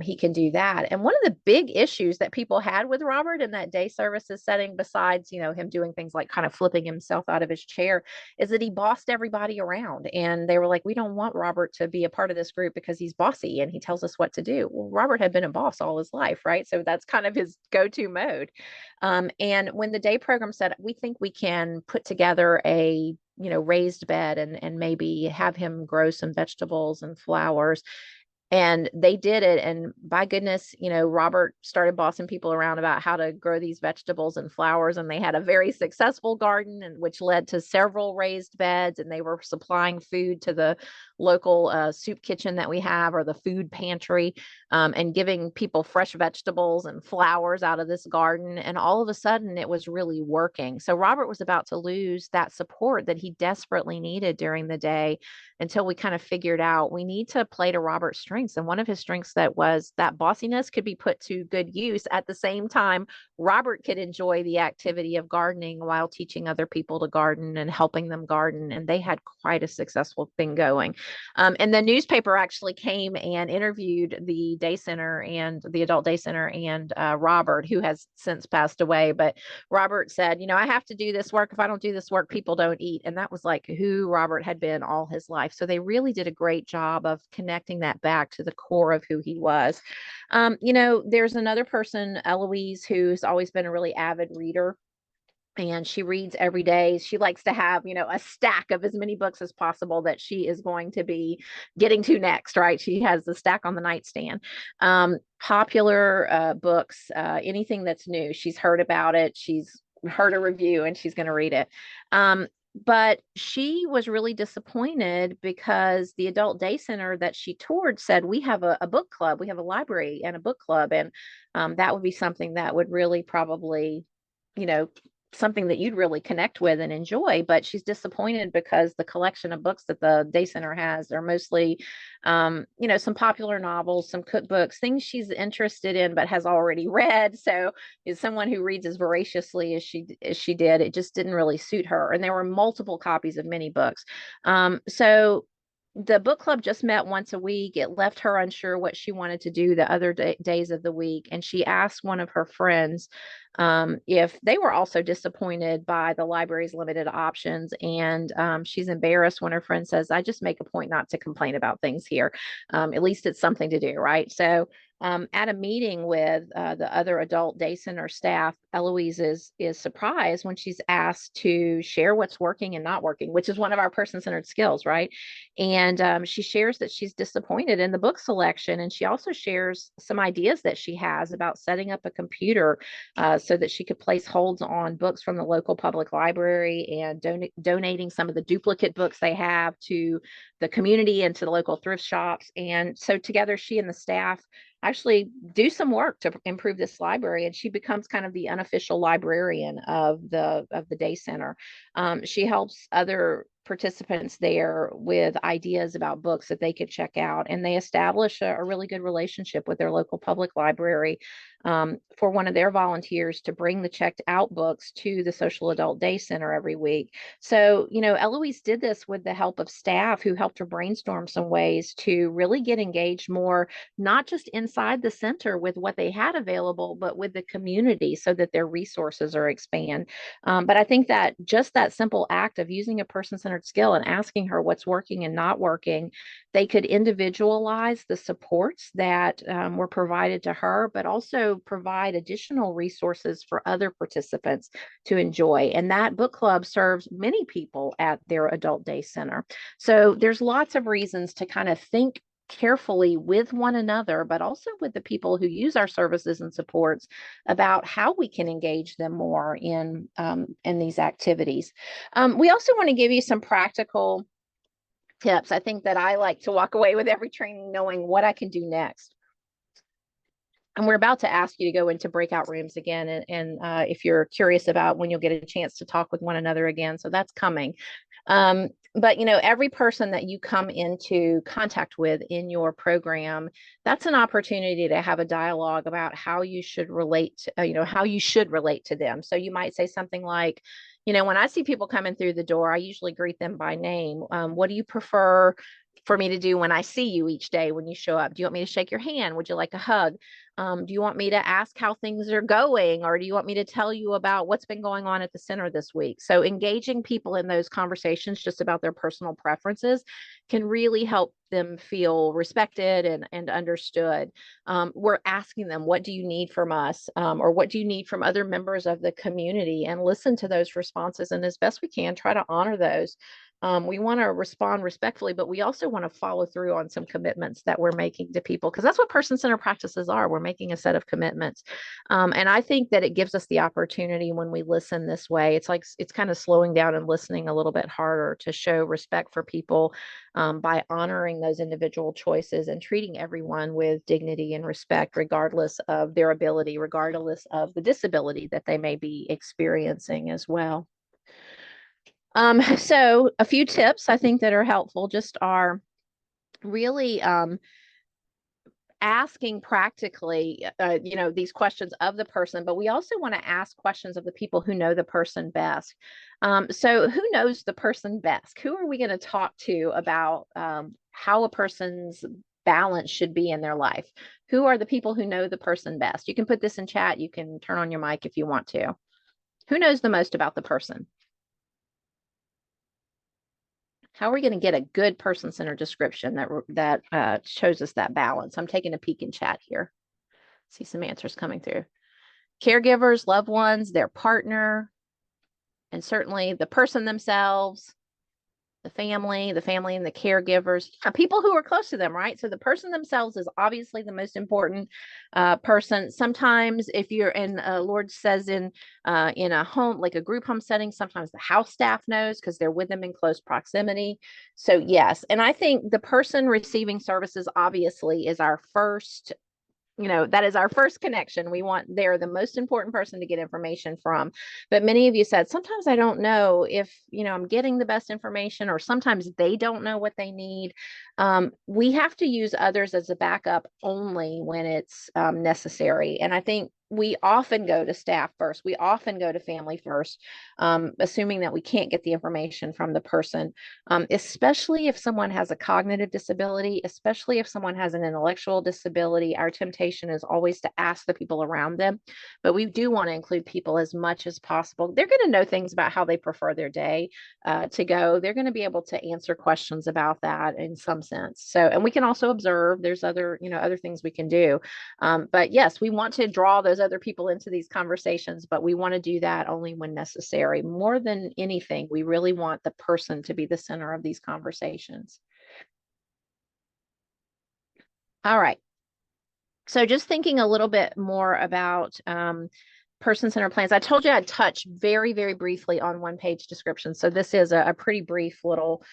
he can do that. And one of the big issues that people had with Robert in that day services setting, besides, him doing things like kind of flipping himself out of his chair, is that he bossed everybody around. And they were like, we don't want Robert to be a part of this group because he's bossy and he tells us what to do. Well, Robert had been a boss all his life, right? So that's kind of his go-to mode. And when the day program said, we think we can put together a raised bed and maybe have him grow some vegetables and flowers. And they did it. And by goodness, Robert started bossing people around about how to grow these vegetables and flowers. And they had a very successful garden, and which led to several raised beds. And they were supplying food to the local soup kitchen that we have, or the food pantry, and giving people fresh vegetables and flowers out of this garden. And all of a sudden, it was really working. So Robert was about to lose that support that he desperately needed during the day, until we kind of figured out we need to play to Robert's strengths. And one of his strengths that was that bossiness could be put to good use. At the same time, Robert could enjoy the activity of gardening while teaching other people to garden and helping them garden. And they had quite a successful thing going. And the newspaper actually came and interviewed the day center and the adult day center and Robert, who has since passed away. But Robert said, I have to do this work. If I don't do this work, people don't eat. And that was like who Robert had been all his life. So they really did a great job of connecting that back to the core of who he was. There's another person, Eloise, who's always been a really avid reader. And she reads every day. She likes to have, a stack of as many books as possible that she is going to be getting to next, right? She has the stack on the nightstand. Popular books, anything that's new. She's heard about it. She's heard a review and she's going to read it. But she was really disappointed because the adult day center that she toured said, we have a book club. We have a library and a book club. And that would be something that would really probably, something that you'd really connect with and enjoy. But she's disappointed because the collection of books that the day center has are mostly, some popular novels, some cookbooks, things she's interested in but has already read. So as someone who reads as voraciously as she did, it just didn't really suit her. And there were multiple copies of many books. So the book club just met once a week. It left her unsure what she wanted to do the other days of the week. And she asked one of her friends if they were also disappointed by the library's limited options. And she's embarrassed when her friend says, I just make a point not to complain about things here. At least it's something to do, right? So At a meeting with the other adult day center staff, Eloise is surprised when she's asked to share what's working and not working, which is one of our person-centered skills, right? And she shares that she's disappointed in the book selection, and she also shares some ideas that she has about setting up a computer so that she could place holds on books from the local public library and donating some of the duplicate books they have to the community and to the local thrift shops. And so together, she and the staff actually do some work to improve this library, and she becomes kind of the unofficial librarian of the day center. She helps other participants there with ideas about books that they could check out, and they establish a really good relationship with their local public library for one of their volunteers to bring the checked out books to the social adult day center every week. So, Eloise did this with the help of staff who helped her brainstorm some ways to really get engaged more, not just inside the center with what they had available, but with the community so that their resources are expanded. But I think that just that simple act of using a person-centered skill and asking her what's working and not working, they could individualize the supports that were provided to her, but also provide additional resources for other participants to enjoy. And that book club serves many people at their adult day center. So there's lots of reasons to kind of think carefully with one another, but also with the people who use our services and supports about how we can engage them more in these activities. We also want to give you some practical tips. I think that I like to walk away with every training knowing what I can do next. And we're about to ask you to go into breakout rooms again. And if you're curious about when you'll get a chance to talk with one another again, so that's coming. But every person that you come into contact with in your program, that's an opportunity to have a dialogue about how you should relate, how you should relate to them. So you might say something like, when I see people coming through the door, I usually greet them by name. What do you prefer for me to do when I see you each day when you show up? Do you want me to shake your hand? Would you like a hug? Do you want me to ask how things are going? Or do you want me to tell you about what's been going on at the center this week? So engaging people in those conversations just about their personal preferences can really help them feel respected and understood. We're asking them, what do you need from us? Or what do you need from other members of the community? And listen to those responses. And as best we can, try to honor those. We want to respond respectfully, but we also want to follow through on some commitments that we're making to people, because that's what person-centered practices are. We're making a set of commitments. And I think that it gives us the opportunity when we listen this way. It's like it's kind of slowing down and listening a little bit harder to show respect for people by honoring those individual choices and treating everyone with dignity and respect, regardless of their ability, regardless of the disability that they may be experiencing as well. So a few tips I think that are helpful just are really asking practically, these questions of the person, but we also want to ask questions of the people who know the person best. So who knows the person best? Who are we going to talk to about how a person's balance should be in their life? Who are the people who know the person best? You can put this in chat. You can turn on your mic if you want to. Who knows the most about the person? How are we going to get a good person-centered description that shows us that balance? I'm taking a peek in chat here. See some answers coming through. Caregivers, loved ones, their partner, and certainly the person themselves, the family and the caregivers, people who are close to them, right? So the person themselves is obviously the most important person. Sometimes if you're in, Lord says in a home, like a group home setting, sometimes the house staff knows because they're with them in close proximity. So yes, and I think the person receiving services obviously is our first, that is our first connection. They're the most important person to get information from. But many of you said, sometimes I don't know if, I'm getting the best information, or sometimes they don't know what they need. We have to use others as a backup only when it's necessary. And I think we often go to staff first. We often go to family first, assuming that we can't get the information from the person, especially if someone has a cognitive disability, especially if someone has an intellectual disability. Our temptation is always to ask the people around them, but we do want to include people as much as possible. They're going to know things about how they prefer their day to go. They're going to be able to answer questions about that in some sense. So, and we can also observe. There's other, other things we can do. But yes, we want to draw those other people into these conversations, but we want to do that only when necessary. More than anything, we really want the person to be the center of these conversations. All right. So just thinking a little bit more about person-centered plans. I told you I'd touch very, very briefly on one-page description. So this is a pretty brief little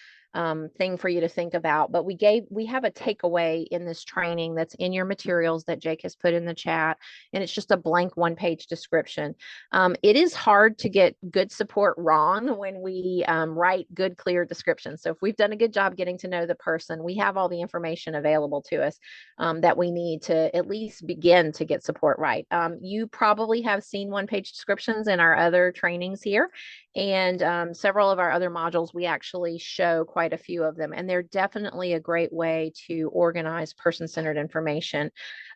thing for you to think about. But we have a takeaway in this training that's in your materials that Jake has put in the chat, and it's just a blank one-page description. It is hard to get good support wrong when we write good, clear descriptions. So if we've done a good job getting to know the person, we have all the information available to us that we need to at least begin to get support right. You probably have seen one-page descriptions in our other trainings here, and several of our other modules, we actually show quite a few of them, and they're definitely a great way to organize person-centered information.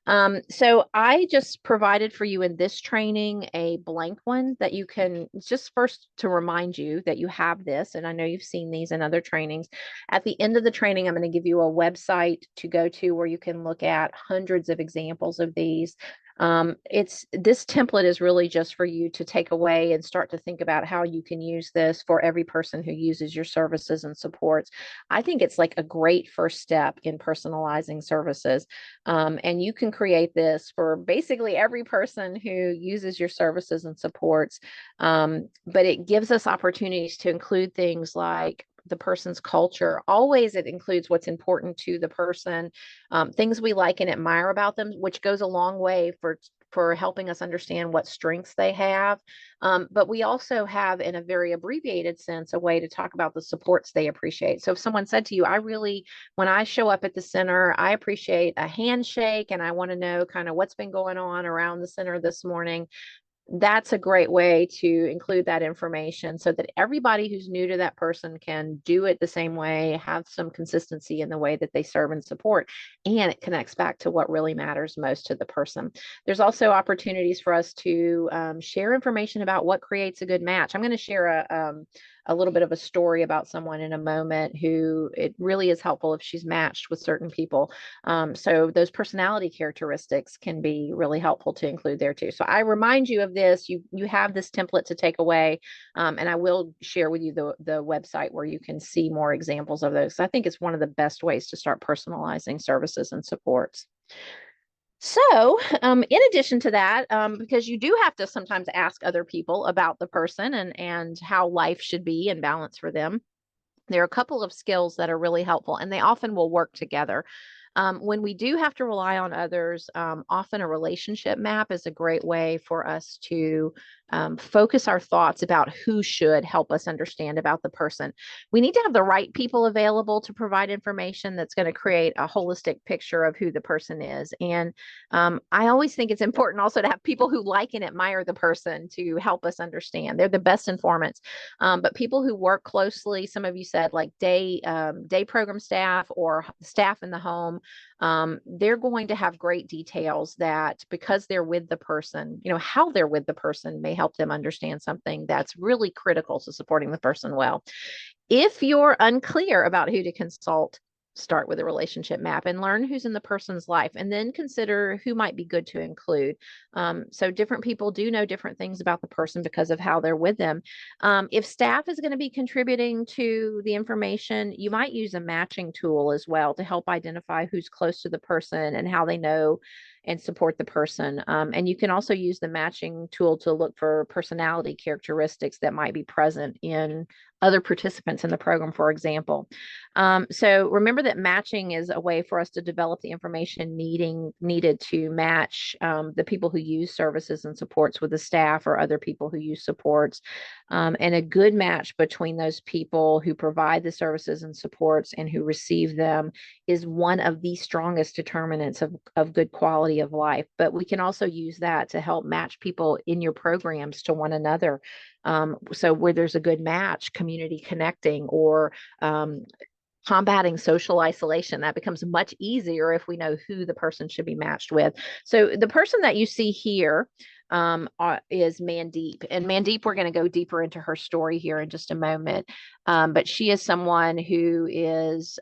So I just provided for you in this training a blank one that you can, just first to remind you that you have this, and I know you've seen these in other trainings. At the end of the training, I'm going to give you a website to go to where you can look at hundreds of examples of these. This template is really just for you to take away and start to think about how you can use this for every person who uses your services and supports. I think it's like a great first step in personalizing services. And you can create this for basically every person who uses your services and supports. But it gives us opportunities to include things like the person's culture. Always it includes what's important to the person, things we like and admire about them, which goes a long way for helping us understand what strengths they have. But we also have, in a very abbreviated sense, a way to talk about the supports they appreciate. So if someone said to you, when I show up at the center, I appreciate a handshake and I want to know kind of what's been going on around the center this morning, that's a great way to include that information so that everybody who's new to that person can do it the same way, have some consistency in the way that they serve and support, and it connects back to what really matters most to the person. There's also opportunities for us to share information about what creates a good match. I'm going to share a little bit of a story about someone in a moment who it really is helpful if she's matched with certain people. So those personality characteristics can be really helpful to include there too. So I remind you of this. You have this template to take away, and I will share with you the website where you can see more examples of those. I think it's one of the best ways to start personalizing services and supports. So, in addition to that, because you do have to sometimes ask other people about the person and how life should be and balance for them, there are a couple of skills that are really helpful, and they often will work together. When we do have to rely on others, often a relationship map is a great way for us to focus our thoughts about who should help us understand about the person. We need to have the right people available to provide information that's going to create a holistic picture of who the person is. And I always think it's important also to have people who like and admire the person to help us understand. They're the best informants. But people who work closely, some of you said like day program staff or staff in the home, they're going to have great details that, because they're with the person, how they're with the person may help them understand something that's really critical to supporting the person well. If you're unclear about who to consult, start with a relationship map and learn who's in the person's life, and then consider who might be good to include. So different people do know different things about the person because of how they're with them. If staff is going to be contributing to the information, you might use a matching tool as well to help identify who's close to the person and how they know and support the person. And you can also use the matching tool to look for personality characteristics that might be present in other participants in the program, for example. So remember that matching is a way for us to develop the information needed to match the people who use services and supports with the staff or other people who use supports. And a good match between those people who provide the services and supports and who receive them is one of the strongest determinants of good quality quality of life. But we can also use that to help match people in your programs to one another. So where there's a good match, community connecting, or combating social isolation, that becomes much easier if we know who the person should be matched with. So the person that you see here is Mandeep. And Mandeep, we're going to go deeper into her story here in just a moment. But she is someone who is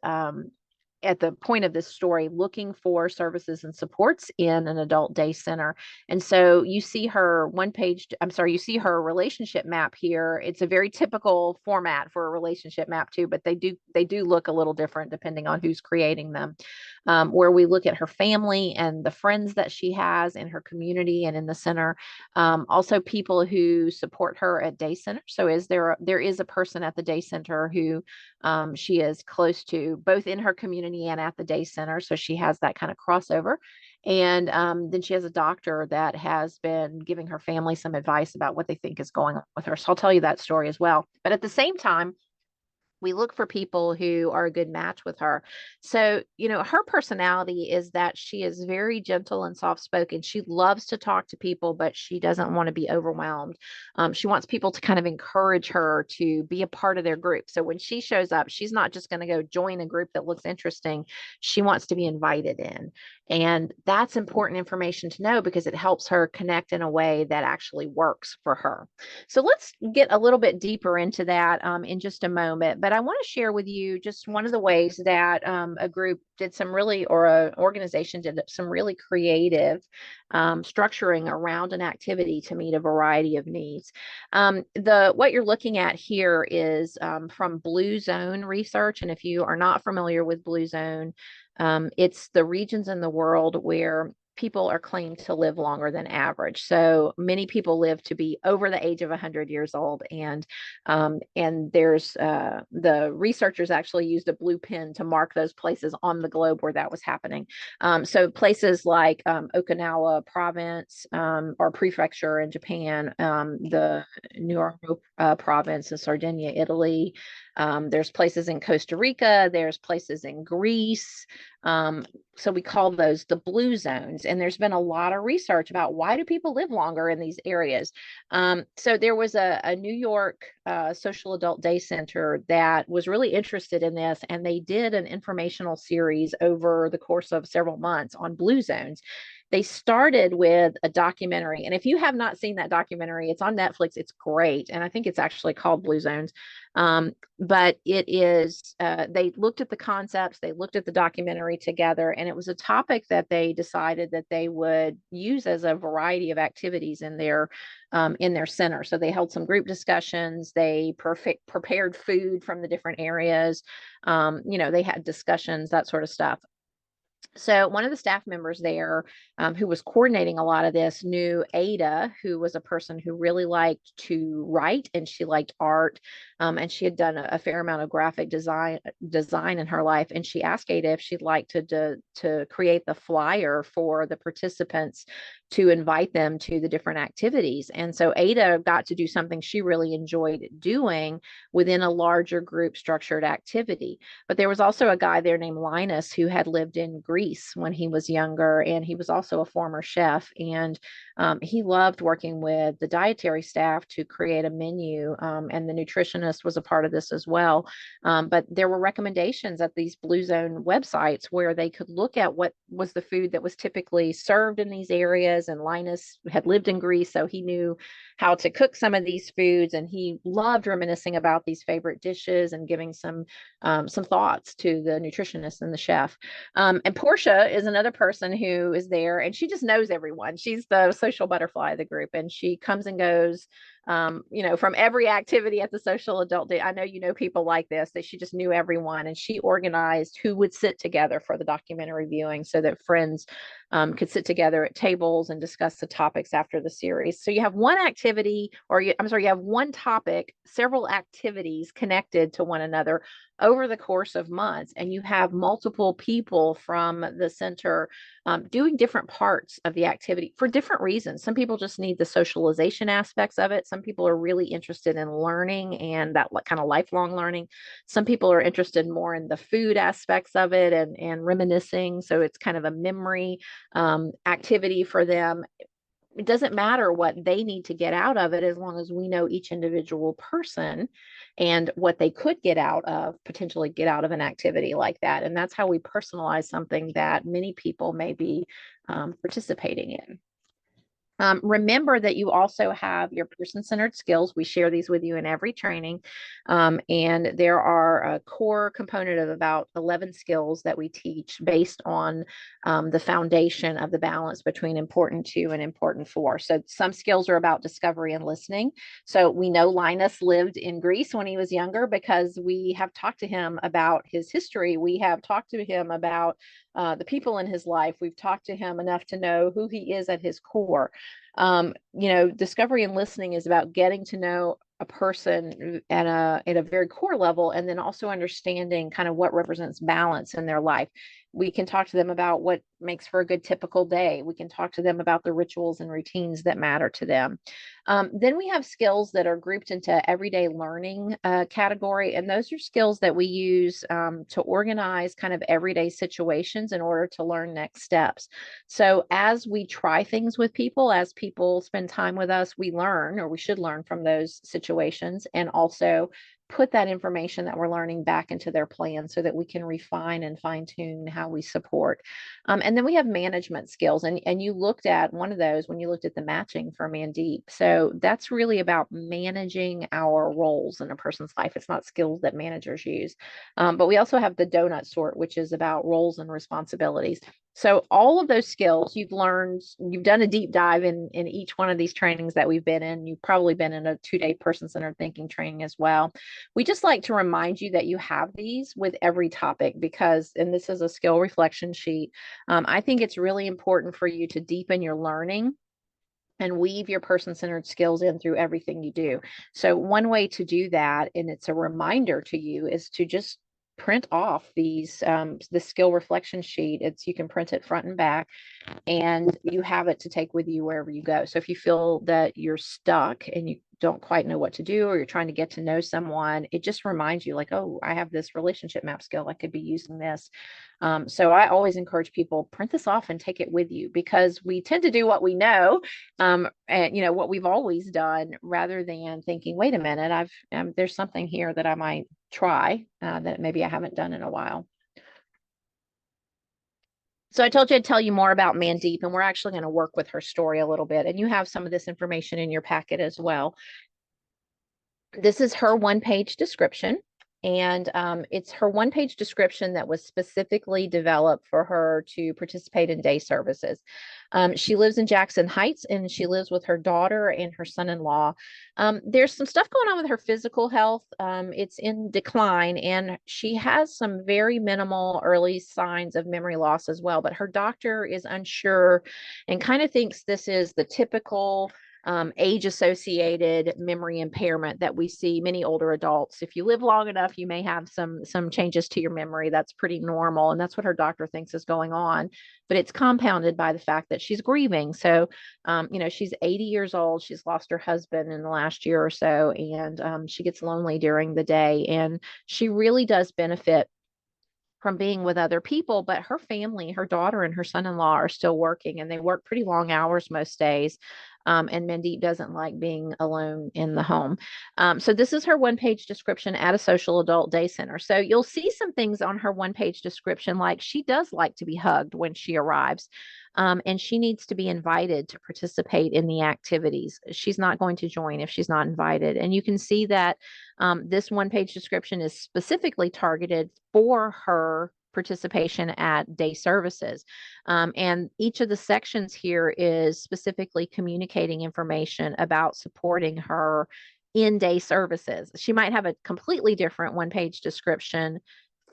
at the point of this story looking for services and supports in an adult day center. And so you see her you see her relationship map here. It's a very typical format for a relationship map too, but they do look a little different depending on who's creating them. Where we look at her family and the friends that she has in her community and in the center. Also people who support her at day center. So there is a person at the day center who she is close to, both in her community and at the day center. So she has that kind of crossover. And then she has a doctor that has been giving her family some advice about what they think is going on with her. So I'll tell you that story as well. But at the same time, we look for people who are a good match with her. So, her personality is that she is very gentle and soft spoken. She loves to talk to people, but she doesn't want to be overwhelmed. She wants people to kind of encourage her to be a part of their group. So when she shows up, she's not just going to go join a group that looks interesting. She wants to be invited in. And that's important information to know because it helps her connect in a way that actually works for her. So let's get a little bit deeper into that in just a moment. But I want to share with you just one of the ways that a group did some really, or an organization did some really creative structuring around an activity to meet a variety of needs. What you're looking at here is from Blue Zone research. And if you are not familiar with Blue Zone, it's the regions in the world where people are claimed to live longer than average. So many people live to be over the age of 100 years old. And there's the researchers actually used a blue pen to mark those places on the globe where that was happening. So places like Okinawa province or prefecture in Japan, the Nuoro province in Sardinia, Italy. There's places in Costa Rica, there's places in Greece. So we call those the blue zones. And there's been a lot of research about why do people live longer in these areas. So there was a New York social adult day center that was really interested in this. And they did an informational series over the course of several months on blue zones. They started with a documentary. And if you have not seen that documentary, it's on Netflix. It's great. And I think it's actually called Blue Zones. But it is, they looked at the concepts, they looked at the documentary together, and it was a topic that they decided that they would use as a variety of activities in their center. So they held some group discussions, they prepared food from the different areas, they had discussions, that sort of stuff. So one of the staff members there who was coordinating a lot of this knew Ada, who was a person who really liked to write and she liked art. And she had done a fair amount of graphic design in her life. And she asked Ada if she'd like to create the flyer for the participants to invite them to the different activities. And so Ada got to do something she really enjoyed doing within a larger group structured activity. But there was also a guy there named Linus who had lived in Greece when he was younger, and he was also a former chef. And he loved working with the dietary staff to create a menu, and the nutritionist was a part of this as well. But there were recommendations at these Blue Zone websites where they could look at what was the food that was typically served in these areas. And Linus had lived in Greece, so he knew how to cook some of these foods, and he loved reminiscing about these favorite dishes and giving some thoughts to the nutritionist and the chef. And Portia is another person who is there, and she just knows everyone. She's the social butterfly of the group, and she comes and goes from every activity at the social adult day. I know people like this, that she just knew everyone, and she organized who would sit together for the documentary viewing so that friends could sit together at tables and discuss the topics after the series. So you have one activity, you have one topic, several activities connected to one another over the course of months, and you have multiple people from the center doing different parts of the activity for different reasons. Some people just need the socialization aspects of it. Some people are really interested in learning and that kind of lifelong learning. Some people are interested more in the food aspects of it and reminiscing. So it's kind of a memory activity for them. It doesn't matter what they need to get out of it as long as we know each individual person and what they could potentially get out of an activity like that. And that's how we personalize something that many people may be participating in. Remember that you also have your person-centered skills. We share these with you in every training. And there are a core component of about 11 skills that we teach based on the foundation of the balance between important two and important four. So some skills are about discovery and listening. So we know Linus lived in Greece when he was younger because we have talked to him about his history. We have talked to him about the people in his life. We've talked to him enough to know who he is at his core. Discovery and listening is about getting to know a person at a very core level, and then also understanding kind of what represents balance in their life. We can talk to them about what makes for a good typical day. We can talk to them about the rituals and routines that matter to them. Then we have skills that are grouped into everyday learning category, and those are skills that we use to organize kind of everyday situations in order to learn next steps. So as we try things with people, as people spend time with us, we learn, or we should learn from those situations, and also put that information that we're learning back into their plan so that we can refine and fine tune how we support. And then we have management skills. And you looked at one of those when you looked at the matching for Mandeep. So that's really about managing our roles in a person's life. It's not skills that managers use. But we also have the donut sort, which is about roles and responsibilities. So all of those skills you've learned, you've done a deep dive in each one of these trainings that we've been in. You've probably been in a 2-day person-centered thinking training as well. We just like to remind you that you have these with every topic because, and this is a skill reflection sheet, I think it's really important for you to deepen your learning and weave your person-centered skills in through everything you do. So one way to do that, and it's a reminder to you, is to just print off these the skill reflection sheet. You can print it front and back, and you have it to take with you wherever you go. So if you feel that you're stuck and you don't quite know what to do, or you're trying to get to know someone, it just reminds you like, oh, I have this relationship map skill. I could be using this. So I always encourage people, print this off and take it with you, because we tend to do what we know, and what we've always done, rather than thinking, wait a minute, there's something here that I might try that maybe I haven't done in a while. So I told you I'd tell you more about Mandeep, and we're actually going to work with her story a little bit. And you have some of this information in your packet as well. This is her one-page description. And it's her one-page description that was specifically developed for her to participate in day services. She lives in Jackson Heights, and she lives with her daughter and her son-in-law. There's some stuff going on with her physical health. It's in decline, and she has some very minimal early signs of memory loss as well. But her doctor is unsure and kind of thinks this is the typical age-associated memory impairment that we see many older adults. If you live long enough, you may have some changes to your memory. That's pretty normal, and that's what her doctor thinks is going on. But it's compounded by the fact that she's grieving. So, she's 80 years old. She's lost her husband in the last year or so, and she gets lonely during the day. And she really does benefit from being with other people, but her family, her daughter and her son-in-law, are still working, and they work pretty long hours most days. And Mandeep doesn't like being alone in the home. So this is her one-page description at a social adult day center. So you'll see some things on her one-page description, like she does like to be hugged when she arrives. And she needs to be invited to participate in the activities. She's not going to join if she's not invited. And you can see that this one-page description is specifically targeted for her participation at day services. And each of the sections here is specifically communicating information about supporting her in day services. She might have a completely different one-page description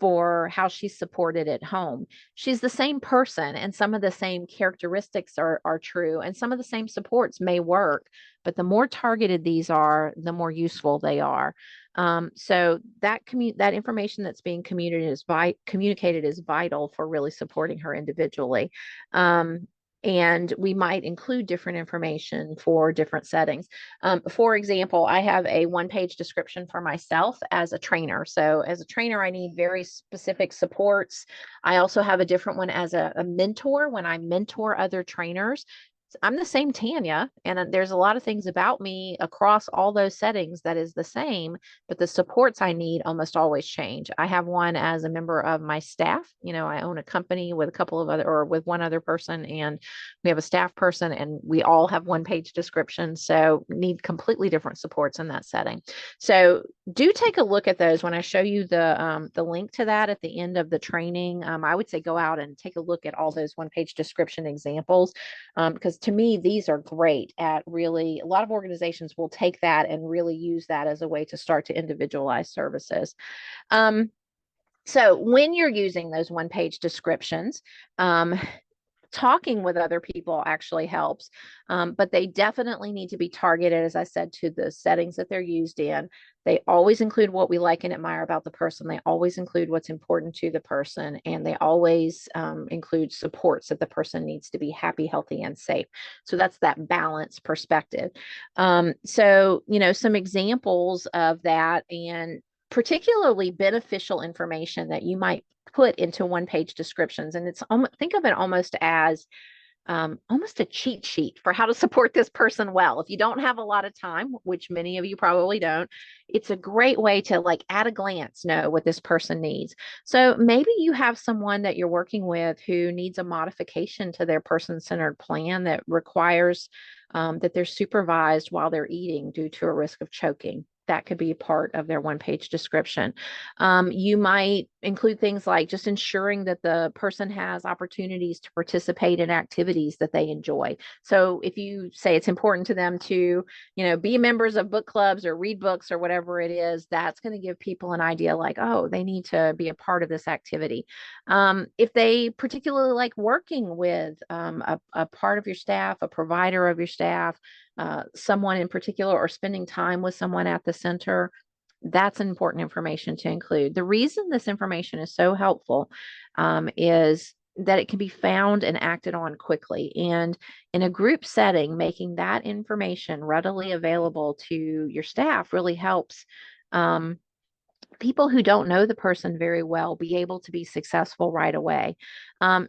for how she's supported at home. She's the same person, and some of the same characteristics are true, and some of the same supports may work, but the more targeted these are, the more useful they are. So that information that's being communicated is vital for really supporting her individually. And we might include different information for different settings. For example, I have a one-page description for myself as a trainer. So as a trainer, I need very specific supports. I also have a different one as a mentor when I mentor other trainers. I'm the same Tanya, and there's a lot of things about me across all those settings that is the same, but the supports I need almost always change. I have one as a member of my staff. I own a company with a couple of other, or with one other person, and we have a staff person, and we all have one-page descriptions. So need completely different supports in that setting. So do take a look at those when I show you the link to that at the end of the training. I would say go out and take a look at all those one-page description examples, because to me, these are great at really, a lot of organizations will take that and really use that as a way to start to individualize services. So when you're using those one-page descriptions, talking with other people actually helps, but they definitely need to be targeted, as I said, to the settings that they're used in. They always include what we like and admire about the person. They always include what's important to the person, and they always include supports that the person needs to be happy, healthy, and safe. So that's that balance perspective. So, some examples of that, and particularly beneficial information that you might put into one-page descriptions. And it's think of it almost as almost a cheat sheet for how to support this person well. If you don't have a lot of time, which many of you probably don't, it's a great way to, like, at a glance know what this person needs. So maybe you have someone that you're working with who needs a modification to their person-centered plan that requires that they're supervised while they're eating due to a risk of choking. That could be a part of their one-page description. You might include things like just ensuring that the person has opportunities to participate in activities that they enjoy. So if you say it's important to them to, be members of book clubs or read books or whatever it is, that's going to give people an idea like, oh, they need to be a part of this activity. If they particularly like working with a part of your staff, a provider of your staff, someone in particular, or spending time with someone at the center, that's important information to include. The reason this information is so helpful is that it can be found and acted on quickly. And in a group setting, making that information readily available to your staff really helps people who don't know the person very well be able to be successful right away.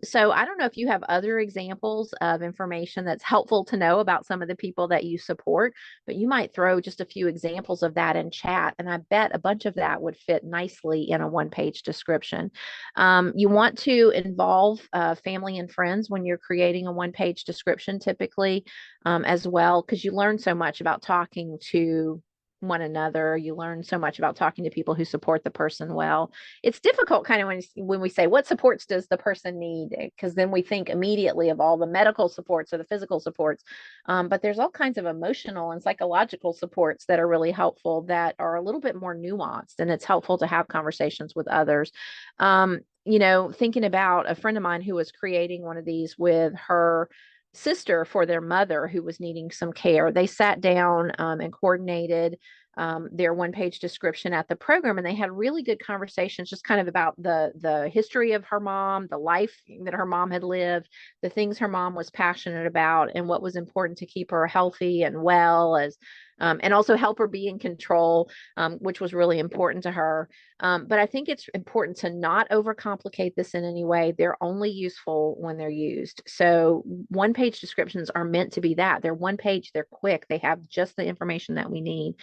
So I don't know if you have other examples of information that's helpful to know about some of the people that you support, but you might throw just a few examples of that in chat, and I bet a bunch of that would fit nicely in a one-page description. You want to involve family and friends when you're creating a one-page description typically, as well, because you learn so much about talking to one another. You learn so much about talking to people who support the person well. It's difficult kind of when we say, what supports does the person need? Because then we think immediately of all the medical supports or the physical supports. But there's all kinds of emotional and psychological supports that are really helpful, that are a little bit more nuanced, and it's helpful to have conversations with others. Thinking about a friend of mine who was creating one of these with her sister for their mother who was needing some care. They sat down and coordinated their one-page description at the program, and they had really good conversations just kind of about the history of her mom, the life that her mom had lived, the things her mom was passionate about, and what was important to keep her healthy and well, and also help her be in control, which was really important to her. But I think it's important to not overcomplicate this in any way. They're only useful when they're used. So one-page descriptions are meant to be that. They're one page, they're quick, they have just the information that we need.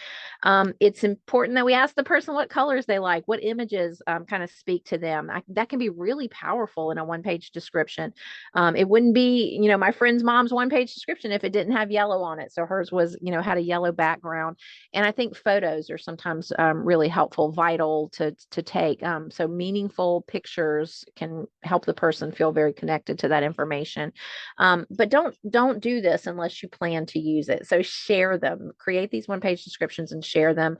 It's important that we ask the person what colors they like, what images kind of speak to them. That can be really powerful in a one-page description. It wouldn't be, my friend's mom's one-page description if it didn't have yellow on it. So hers was, had a yellow background. And I think photos are sometimes really helpful, vital to take. So meaningful pictures can help the person feel very connected to that information. But don't do this unless you plan to use it. So share them, create these one-page descriptions and share them.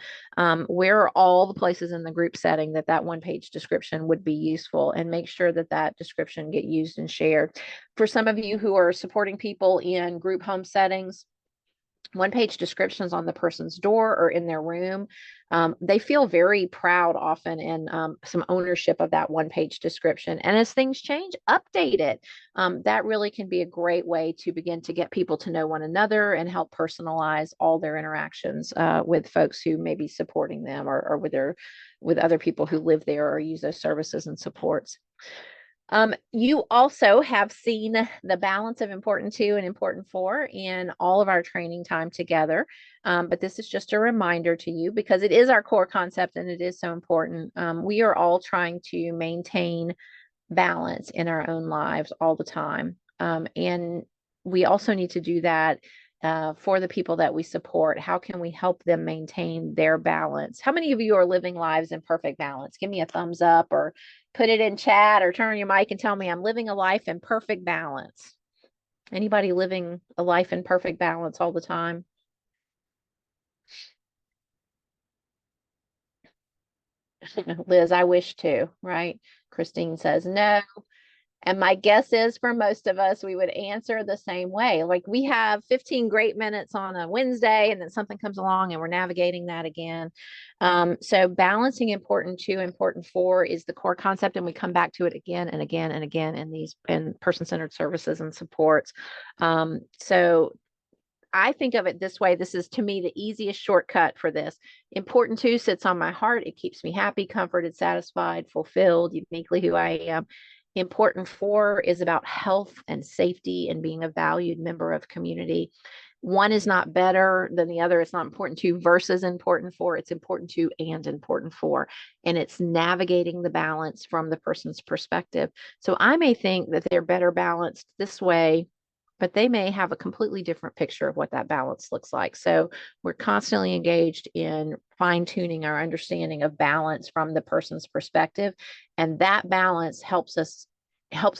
Where are all the places in the group setting that one-page description would be useful, and make sure that description get used and shared. For some of you who are supporting people in group home settings, one-page descriptions on the person's door or in their room. They feel very proud often and some ownership of that one-page description. And as things change, update it. That really can be a great way to begin to get people to know one another and help personalize all their interactions with folks who may be supporting them, or with other people who live there or use those services and supports. You also have seen the balance of important to and important for in all of our training time together. But this is just a reminder to you because it is our core concept and it is so important. We are all trying to maintain balance in our own lives all the time. And we also need to do that for the people that we support. How can we help them maintain their balance? How many of you are living lives in perfect balance? Give me a thumbs up or put it in chat or turn on your mic and tell me I'm living a life in perfect balance. Anybody living a life in perfect balance all the time? Liz, I wish to, right? Christine says no. And my guess is for most of us, we would answer the same way. Like we have 15 great minutes on a Wednesday, and then something comes along and we're navigating that again. So balancing important to, important for is the core concept. And we come back to it again and again and again in these in person-centered services and supports. So I think of it this way. This is to me the easiest shortcut for this. Important to sits on my heart. It keeps me happy, comforted, satisfied, fulfilled, uniquely who I am. Important for is about health and safety and being a valued member of community. One is not better than the other. It's not important to versus important for. It's important to and important for. And it's navigating the balance from the person's perspective. So I may think that they're better balanced this way, but they may have a completely different picture of what that balance looks like. So we're constantly engaged in fine tuning our understanding of balance from the person's perspective. And that balance helps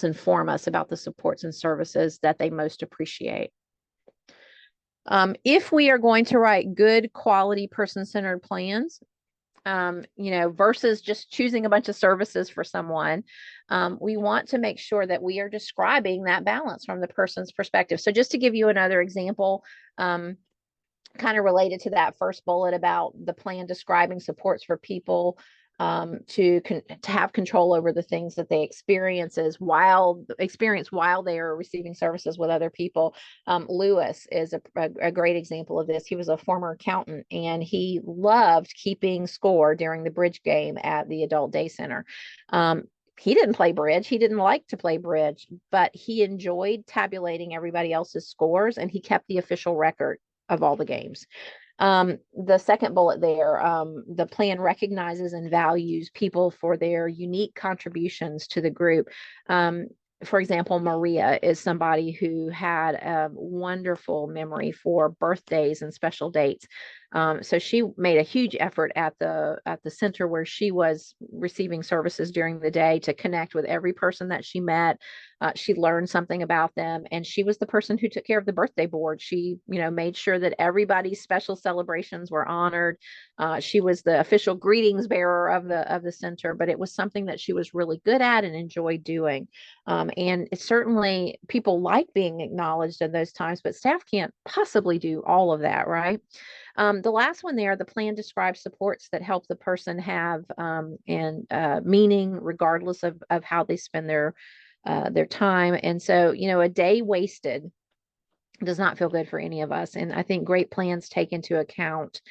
inform us about the supports and services that they most appreciate. If we are going to write good quality person-centered plans, versus just choosing a bunch of services for someone, we want to make sure that we are describing that balance from the person's perspective. So just to give you another example, kind of related to that first bullet about the plan describing supports for people to have control over the things that they experience while they are receiving services with other people. Lewis is a great example of this. He was a former accountant and he loved keeping score during the bridge game at the adult day center. He didn't play bridge. He didn't like to play bridge, but he enjoyed tabulating everybody else's scores and he kept the official record of all the games. The second bullet there, the plan recognizes and values people for their unique contributions to the group. For example, Maria is somebody who had a wonderful memory for birthdays and special dates. So she made a huge effort at the center where she was receiving services during the day to connect with every person that she met. She learned something about them, and she was the person who took care of the birthday board. She, made sure that everybody's special celebrations were honored. She was the official greetings bearer of the center, but it was something that she was really good at and enjoyed doing. And it's certainly people like being acknowledged in those times, but staff can't possibly do all of that, right? The last one there, the plan describes supports that help the person have meaning regardless of how they spend their time. And so, a day wasted does not feel good for any of us. And I think great plans take into account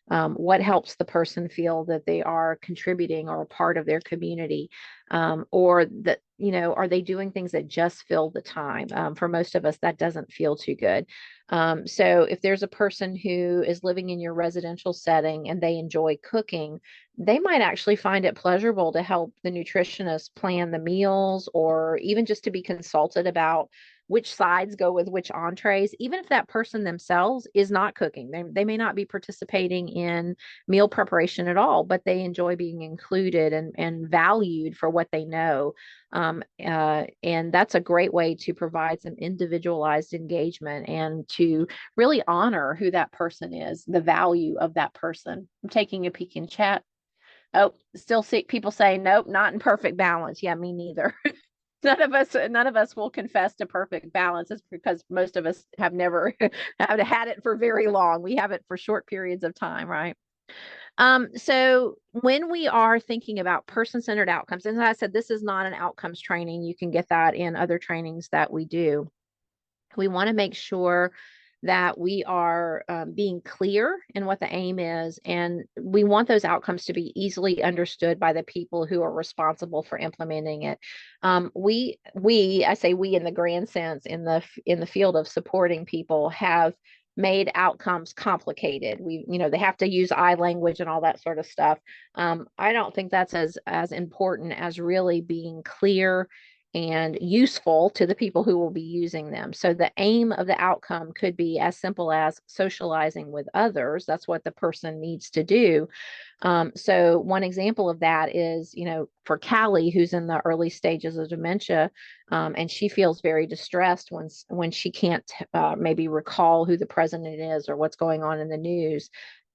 what helps the person feel that they are contributing or a part of their community, or that, are they doing things that just fill the time? For most of us, that doesn't feel too good. So if there's a person who is living in your residential setting and they enjoy cooking, they might actually find it pleasurable to help the nutritionist plan the meals, or even just to be consulted about which sides go with which entrees, even if that person themselves is not cooking. They may not be participating in meal preparation at all, but they enjoy being included and valued for what they know. And that's a great way to provide some individualized engagement and to really honor who that person is, the value of that person. I'm taking a peek in chat. Oh, still see people saying, nope, not in perfect balance. Yeah, me neither. none of us will confess to perfect balance. It's because most of us have never have had it for very long. We have it for short periods of time, right? So when we are thinking about person-centered outcomes, and as I said, this is not an outcomes training. You can get that in other trainings that we do. We want to make sure that we are being clear in what the aim is, and we want those outcomes to be easily understood by the people who are responsible for implementing it. I say we in the grand sense, in the field of supporting people, have made outcomes complicated. They have to use I language and all that sort of stuff. I don't think that's as important as really being clear and useful to the people who will be using them. So the aim of the outcome could be as simple as socializing with others. That's what the person needs to do. So one example of that is, for Callie, who's in the early stages of dementia, and she feels very distressed when she can't maybe recall who the president is or what's going on in the news.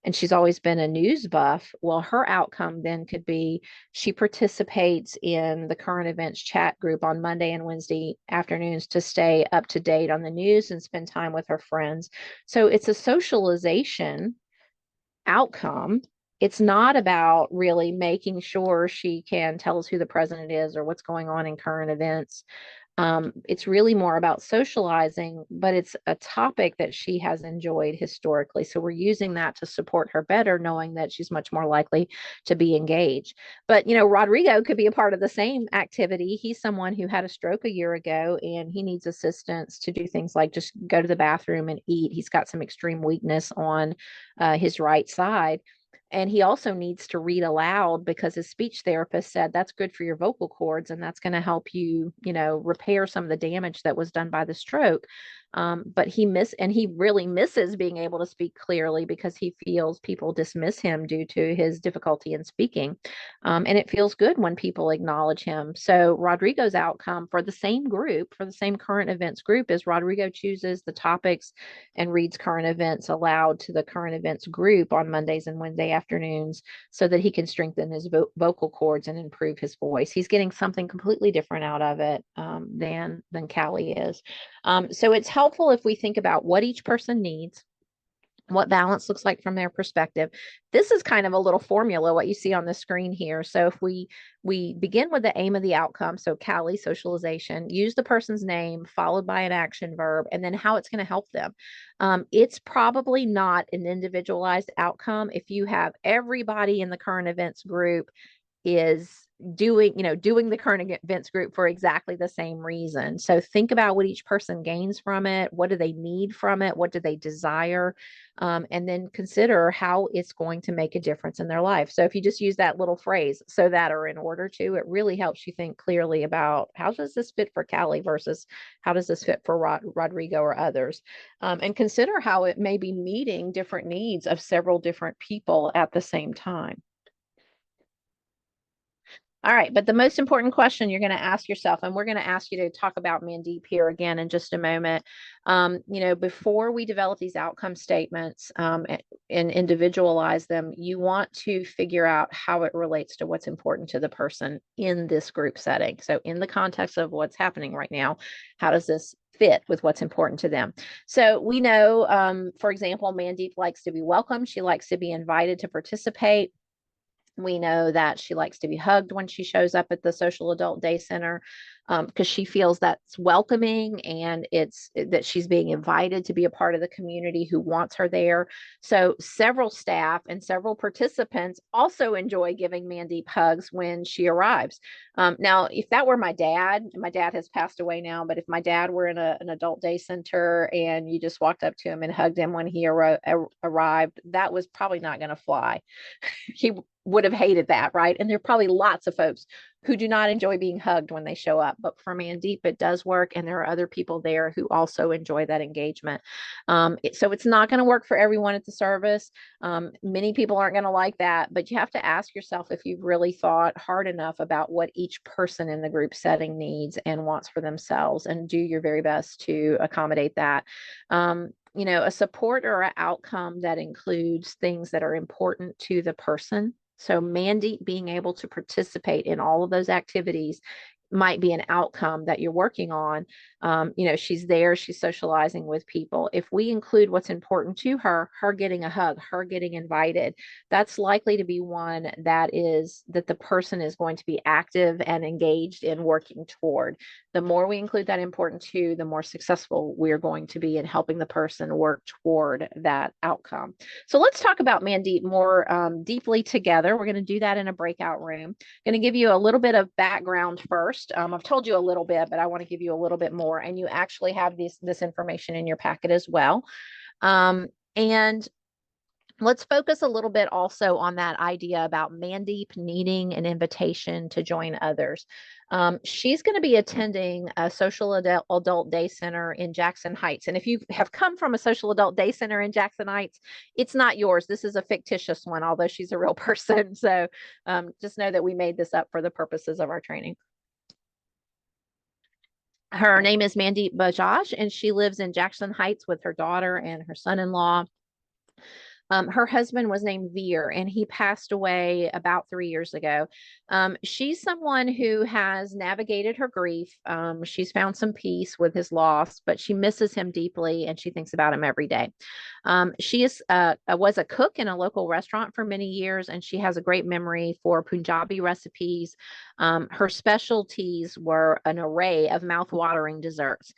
And she's always been a news buff. Well, her outcome then could be she participates in the current events chat group on Monday and Wednesday afternoons to stay up to date on the news and spend time with her friends. So it's a socialization outcome. It's not about really making sure she can tell us who the president is or what's going on in current events. It's really more about socializing, but it's a topic that she has enjoyed historically. So we're using that to support her better, knowing that she's much more likely to be engaged. But, Rodrigo could be a part of the same activity. He's someone who had a stroke a year ago, and he needs assistance to do things like just go to the bathroom and eat. He's got some extreme weakness on his right side. And he also needs to read aloud because his speech therapist said that's good for your vocal cords and that's going to help you, repair some of the damage that was done by the stroke. But he really misses being able to speak clearly because he feels people dismiss him due to his difficulty in speaking. And it feels good when people acknowledge him. So Rodrigo's outcome for the same group, for the same current events group, is Rodrigo chooses the topics and reads current events aloud to the current events group on Mondays and Wednesday afternoons so that he can strengthen his vocal cords and improve his voice. He's getting something completely different out of it than Callie is. So it's helpful if we think about what each person needs, what balance looks like from their perspective. This is kind of a little formula, what you see on the screen here. So if we begin with the aim of the outcome, so Callie, socialization, use the person's name followed by an action verb, and then how it's going to help them. It's probably not an individualized outcome if you have everybody in the current events group is doing the current events group for exactly the same reason. So think about what each person gains from it. What do they need from it? What do they desire? And then consider how it's going to make a difference in their life. So if you just use that little phrase, so that or in order to, it really helps you think clearly about how does this fit for Callie versus how does this fit for Rodrigo or others? And consider how it may be meeting different needs of several different people at the same time. All right, but the most important question you're going to ask yourself, and we're going to ask you to talk about Mandeep here again in just a moment. Before we develop these outcome statements and individualize them, you want to figure out how it relates to what's important to the person in this group setting. So in the context of what's happening right now, how does this fit with what's important to them? So we know, for example, Mandeep likes to be welcomed. She likes to be invited to participate. We know that she likes to be hugged when she shows up at the Social Adult Day Center because she feels that's welcoming and it's that she's being invited to be a part of the community who wants her there. So several staff and several participants also enjoy giving Mandeep hugs when she arrives. Now, if that were my dad has passed away now, but if my dad were in an adult day center and you just walked up to him and hugged him when he arrived, that was probably not going to fly. He would have hated that, right? And there are probably lots of folks who do not enjoy being hugged when they show up. But for Mandeep, it does work. And there are other people there who also enjoy that engagement. So it's not going to work for everyone at the service. Many people aren't going to like that, but you have to ask yourself if you've really thought hard enough about what each person in the group setting needs and wants for themselves, and do your very best to accommodate that. A support or an outcome that includes things that are important to the person. So Mandeep being able to participate in all of those activities might be an outcome that you're working on. She's there, she's socializing with people. If we include what's important to her, her getting a hug, her getting invited, that's likely to be one that the person is going to be active and engaged in working toward. The more we include that important to, the more successful we're going to be in helping the person work toward that outcome. So let's talk about Mandeep more deeply together. We're going to do that in a breakout room. Going to give you a little bit of background first. I've told you a little bit, but I want to give you a little bit more. And you actually have this information in your packet as well. And let's focus a little bit also on that idea about Mandeep needing an invitation to join others. She's going to be attending a social adult day center in Jackson Heights. And if you have come from a social adult day center in Jackson Heights, it's not yours. This is a fictitious one, although she's a real person. So just know that we made this up for the purposes of our training. Her name is Mandeep Bajaj, and she lives in Jackson Heights with her daughter and her son-in-law. Her husband was named Veer, and he passed away about 3 years ago. She's someone who has navigated her grief. She's found some peace with his loss, but she misses him deeply, and she thinks about him every day. She was a cook in a local restaurant for many years, and she has a great memory for Punjabi recipes. Her specialties were an array of mouth-watering desserts.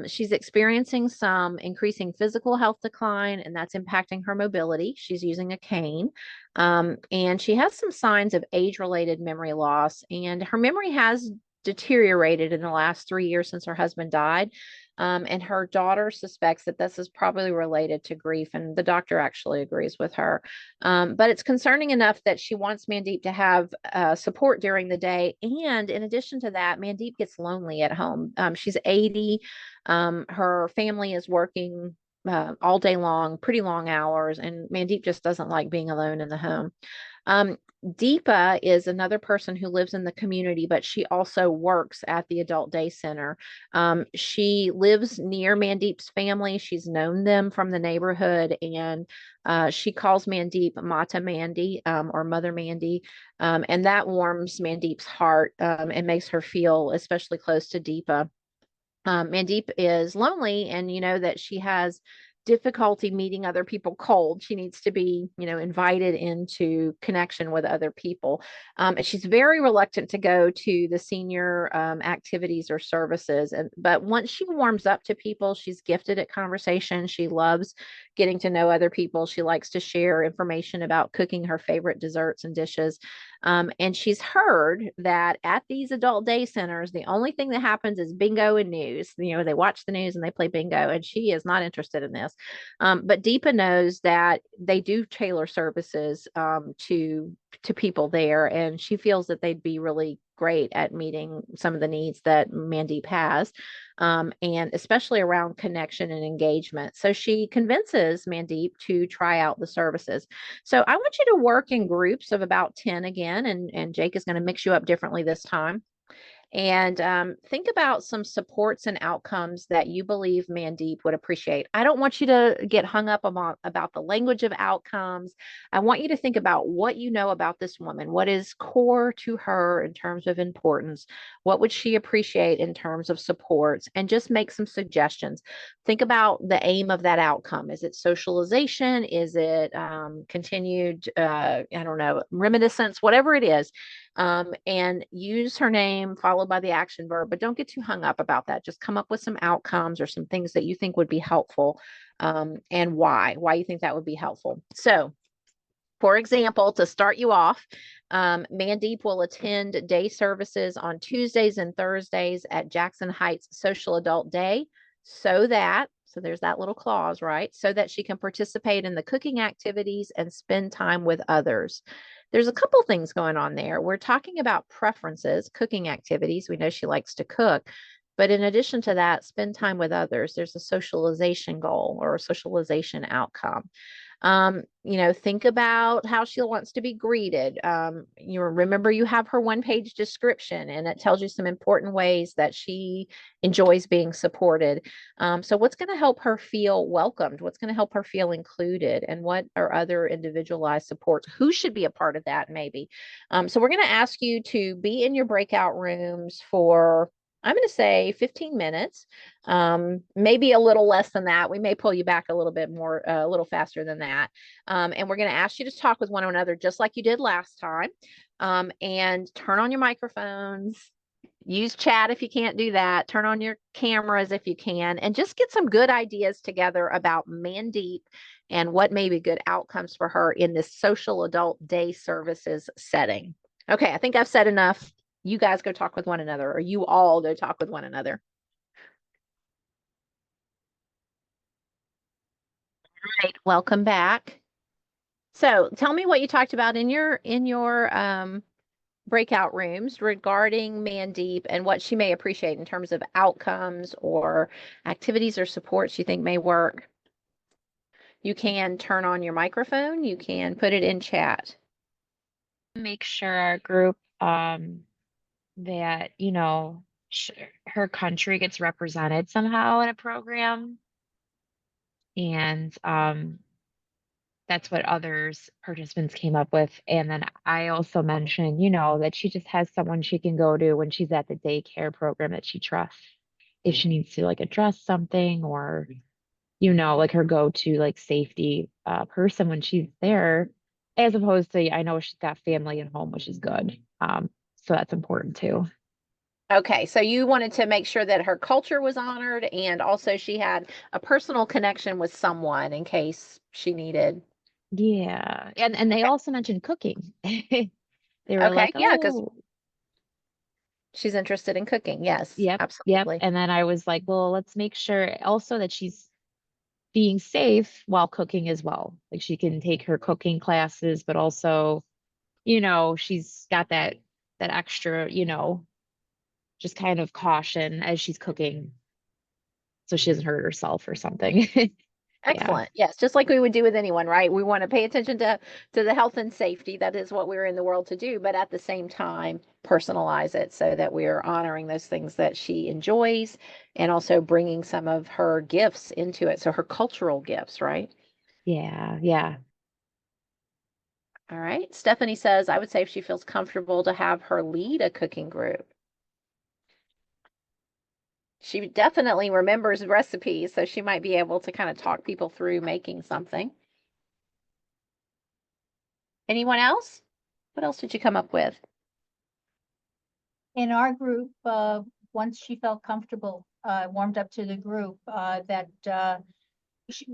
She's experiencing some increasing physical health decline, and that's impacting her mobility. She's using a cane. And she has some signs of age-related memory loss, and her memory has deteriorated in the last 3 years since her husband died. And her daughter suspects that this is probably related to grief, and the doctor actually agrees with her. But it's concerning enough that she wants Mandeep to have support during the day. And in addition to that, Mandeep gets lonely at home. She's 80. Her family is working all day long, pretty long hours, and Mandeep just doesn't like being alone in the home. Deepa is another person who lives in the community, but she also works at the adult day center. She lives near Mandeep's family. She's known them from the neighborhood, and she calls Mandeep Mata Mandy, or Mother Mandy. And that warms Mandeep's heart and makes her feel especially close to Deepa. Mandeep is lonely, and you know that she has difficulty meeting other people cold. She needs to be, invited into connection with other people. And she's very reluctant to go to the senior activities or services. But once she warms up to people, she's gifted at conversation. She loves getting to know other people. She likes to share information about cooking her favorite desserts and dishes. And she's heard that at these adult day centers, the only thing that happens is bingo and news. They watch the news and they play bingo, and she is not interested in this. But Deepa knows that they do tailor services to people there, and she feels that they'd be really great at meeting some of the needs that Mandeep has, and especially around connection and engagement. So she convinces Mandeep to try out the services. So I want you to work in groups of about 10 again, and Jake is going to mix you up differently this time. And think about some supports and outcomes that you believe Mandeep would appreciate. I don't want you to get hung up about the language of outcomes. I want you to think about what you know about this woman. What is core to her in terms of importance? What would she appreciate in terms of supports? And just make some suggestions. Think about the aim of that outcome. Is it socialization? Is it continued, reminiscence, whatever it is? And use her name followed by the action verb, but don't get too hung up about that. Just come up with some outcomes or some things that you think would be helpful, and why you think that would be helpful. So, for example, to start you off, Mandeep will attend day services on Tuesdays and Thursdays at Jackson Heights Social Adult Day so there's that little clause, right? So that she can participate in the cooking activities and spend time with others. There's a couple things going on there. We're talking about preferences, cooking activities. We know she likes to cook. But in addition to that, spend time with others. There's a socialization goal or a socialization outcome. Think about how she wants to be greeted. You remember you have her one-page description, and it tells you some important ways that she enjoys being supported. So what's going to help her feel welcomed? What's going to help her feel included? And what are other individualized supports? Who should be a part of that, maybe? So we're going to ask you to be in your breakout rooms for, I'm going to say 15 minutes, maybe a little less than that. We may pull you back a little bit more, a little faster than that. And we're going to ask you to talk with one another just like you did last time. And turn on your microphones, use chat if you can't do that, turn on your cameras if you can, and just get some good ideas together about Mandeep and what may be good outcomes for her in this social adult day services setting. Okay, I think I've said enough. You guys go talk with one another, or you all go talk with one another. All right, welcome back. So tell me what you talked about in your breakout rooms regarding Mandeep and what she may appreciate in terms of outcomes or activities or supports you think may work. You can turn on your microphone. You can put it in chat. Make sure our group that, her country gets represented somehow in a program. And that's what others participants came up with. And then I also mentioned, that she just has someone she can go to when she's at the daycare program that she trusts. If she needs to like address something or, like her go-to like safety person when she's there, as opposed to, I know she's got family at home, which is good. So that's important too. Okay, so you wanted to make sure that her culture was honored and also she had a personal connection with someone in case she needed. Yeah. And they Okay, also mentioned cooking. They were okay, like, yeah, because oh, she's interested in cooking. Yes, yep, yep. absolutely. And then I was like, well, let's make sure also that she's being safe while cooking as well. Like she can take her cooking classes, but also, she's got that extra, just kind of caution as she's cooking so she doesn't hurt herself or something. Yeah. Excellent. Yes, just like we would do with anyone, right? We want to pay attention to the health and safety. That is what we're in the world to do, but at the same time, personalize it so that we're honoring those things that she enjoys and also bringing some of her gifts into it. So her cultural gifts, right? Yeah. Yeah. All right. Stephanie says, I would say if she feels comfortable to have her lead a cooking group. She definitely remembers recipes, so she might be able to kind of talk people through making something. Anyone else? What else did you come up with? In our group, once she felt comfortable, warmed up to the group, that she,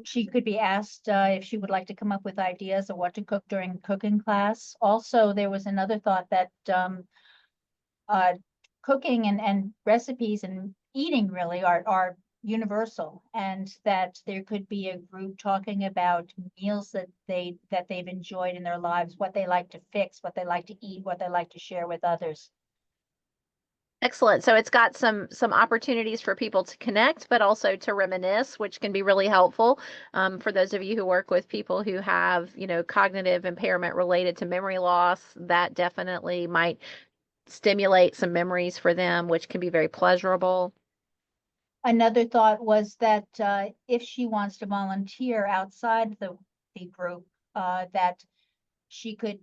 she could be asked if she would like to come up with ideas of what to cook during cooking class. Also, there was another thought that uh, cooking and recipes and eating really are universal, and that there could be a group talking about meals that they've enjoyed in their lives, what they like to fix, what they like to eat, what they like to share with others. Excellent. So it's got some opportunities for people to connect, but also to reminisce, which can be really helpful for those of you who work with people who have, cognitive impairment related to memory loss. That definitely might stimulate some memories for them, which can be very pleasurable. Another thought was that if she wants to volunteer outside the group, that she could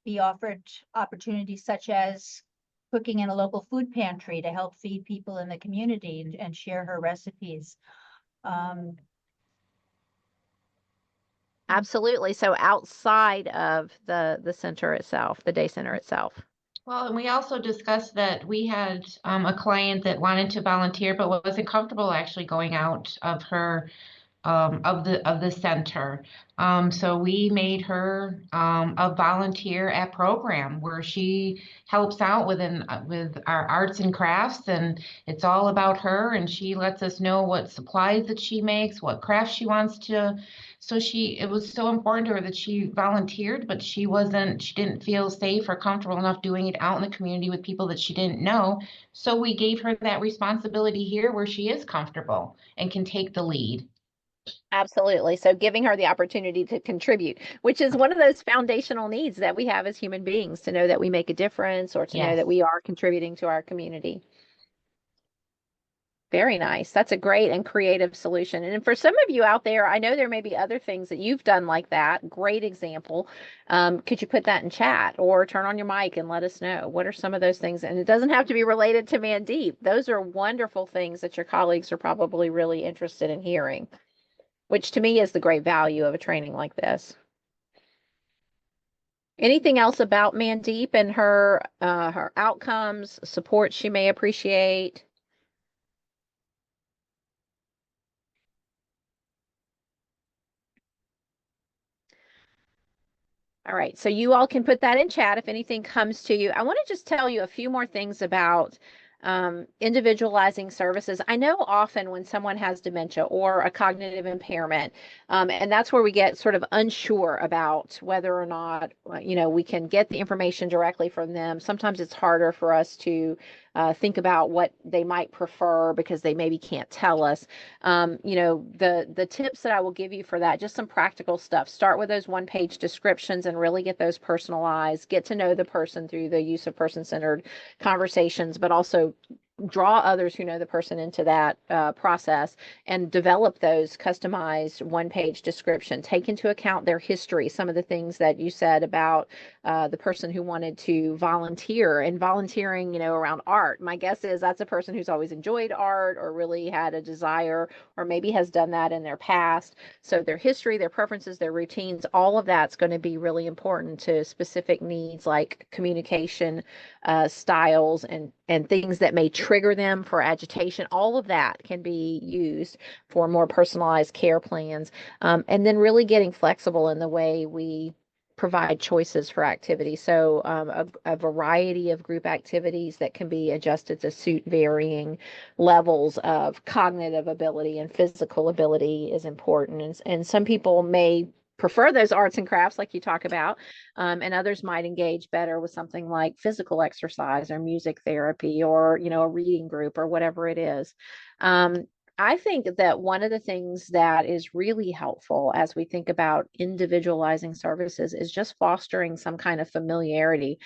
be offered opportunities such as cooking in a local food pantry to help feed people in the community and share her recipes. Absolutely. So outside of the center itself, the day center itself. Well, and we also discussed that we had a client that wanted to volunteer but wasn't comfortable actually going out of her of the center. So we made her a volunteer at program where she helps out with our arts and crafts, and it's all about her. And she lets us know what supplies that she makes, what crafts she wants to. So it was so important to her that she volunteered, but she didn't feel safe or comfortable enough doing it out in the community with people that she didn't know. So we gave her that responsibility here where she is comfortable and can take the lead. Absolutely. So giving her the opportunity to contribute, which is one of those foundational needs that we have as human beings, to know that we make a difference or to know that Yes. we are contributing to our community. Very nice. That's a great and creative solution. And for some of you out there, I know there may be other things that you've done like that. Great example. Could you put that in chat or turn on your mic and let us know? What are some of those things? And it doesn't have to be related to Mandeep. Those are wonderful things that your colleagues are probably really interested in hearing, which to me is the great value of a training like this. Anything else about Mandeep and her outcomes, support she may appreciate? All right, so you all can put that in chat if anything comes to you. I want to just tell you a few more things about individualizing services. I know often when someone has dementia or a cognitive impairment, and that's where we get sort of unsure about whether or not, we can get the information directly from them. Sometimes it's harder for us to think about what they might prefer because they maybe can't tell us. The tips that I will give you for that, just some practical stuff. Start with those one-page descriptions and really get those personalized. Get to know the person through the use of person-centered conversations, but also draw others who know the person into that process and develop those customized one-page description. Take into account their history, some of the things that you said about the person who wanted to volunteer and volunteering, around art. My guess is that's a person who's always enjoyed art or really had a desire or maybe has done that in their past. So their history, their preferences, their routines, all of that's going to be really important to specific needs like communication styles and things that may trigger them for agitation. All of that can be used for more personalized care plans. And then really getting flexible in the way we provide choices for activities. So a variety of group activities that can be adjusted to suit varying levels of cognitive ability and physical ability is important. And some people may prefer those arts and crafts like you talk about, and others might engage better with something like physical exercise or music therapy or a reading group or whatever it is. I think that one of the things that is really helpful as we think about individualizing services is just fostering some kind of familiarity.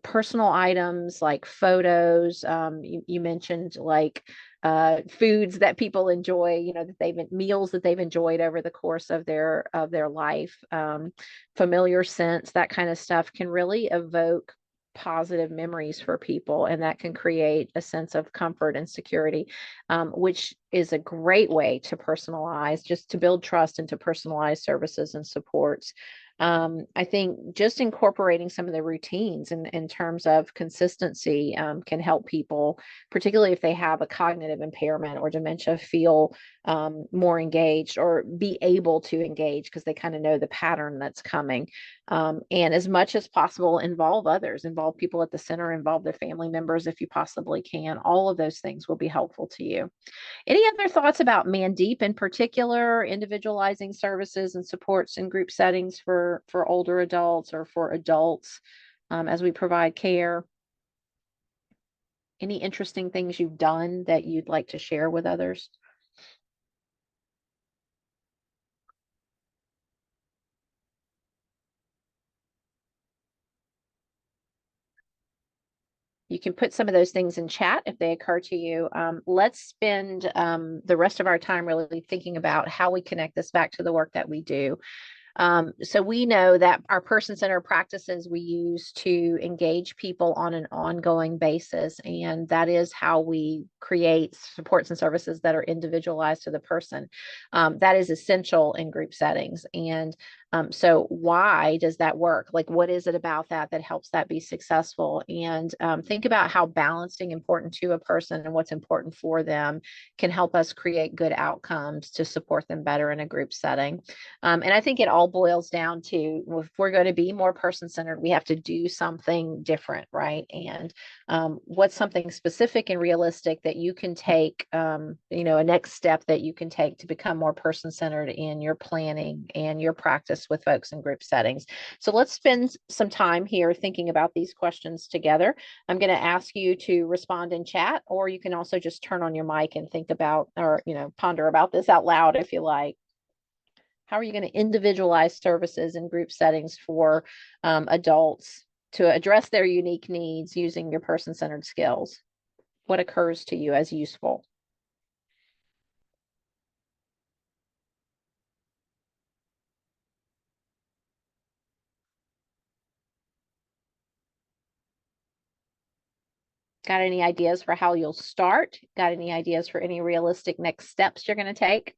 Personal items like photos, you mentioned like foods that people enjoy, that meals that they've enjoyed over the course of their life, familiar scents, that kind of stuff can really evoke positive memories for people, and that can create a sense of comfort and security, which is a great way to personalize, just to build trust and to personalize services and supports. I think just incorporating some of the routines in terms of consistency can help people, particularly if they have a cognitive impairment or dementia, feel more engaged or be able to engage because they kind of know the pattern that's coming. And as much as possible, involve others, involve people at the center, involve their family members if you possibly can. All of those things will be helpful to you. Any other thoughts about Mandeep in particular, individualizing services and supports in group settings for older adults or for adults as we provide care? Any interesting things you've done that you'd like to share with others? You can put some of those things in chat if they occur to you. Let's spend the rest of our time really thinking about how we connect this back to the work that we do. So we know that our person-centered practices we use to engage people on an ongoing basis, and that is how we create supports and services that are individualized to the person. That is essential in group settings. And so why does that work? Like, what is it about that that helps that be successful? And think about how balancing important to a person and what's important for them can help us create good outcomes to support them better in a group setting. And I think it all all boils down to, if we're going to be more person-centered, we have to do something different, right? And what's something specific and realistic that you can take, you know, a next step that you can take to become more person-centered in your planning and your practice with folks in group settings. So let's spend some time here thinking about these questions together. I'm going to ask you to respond in chat, or you can also just turn on your mic and think about, or, you know, ponder about this out loud if you like. How are you going to individualize services in group settings for adults to address their unique needs using your person-centered skills? What occurs to you as useful? Got any ideas for how you'll start? Got any ideas for any realistic next steps you're going to take?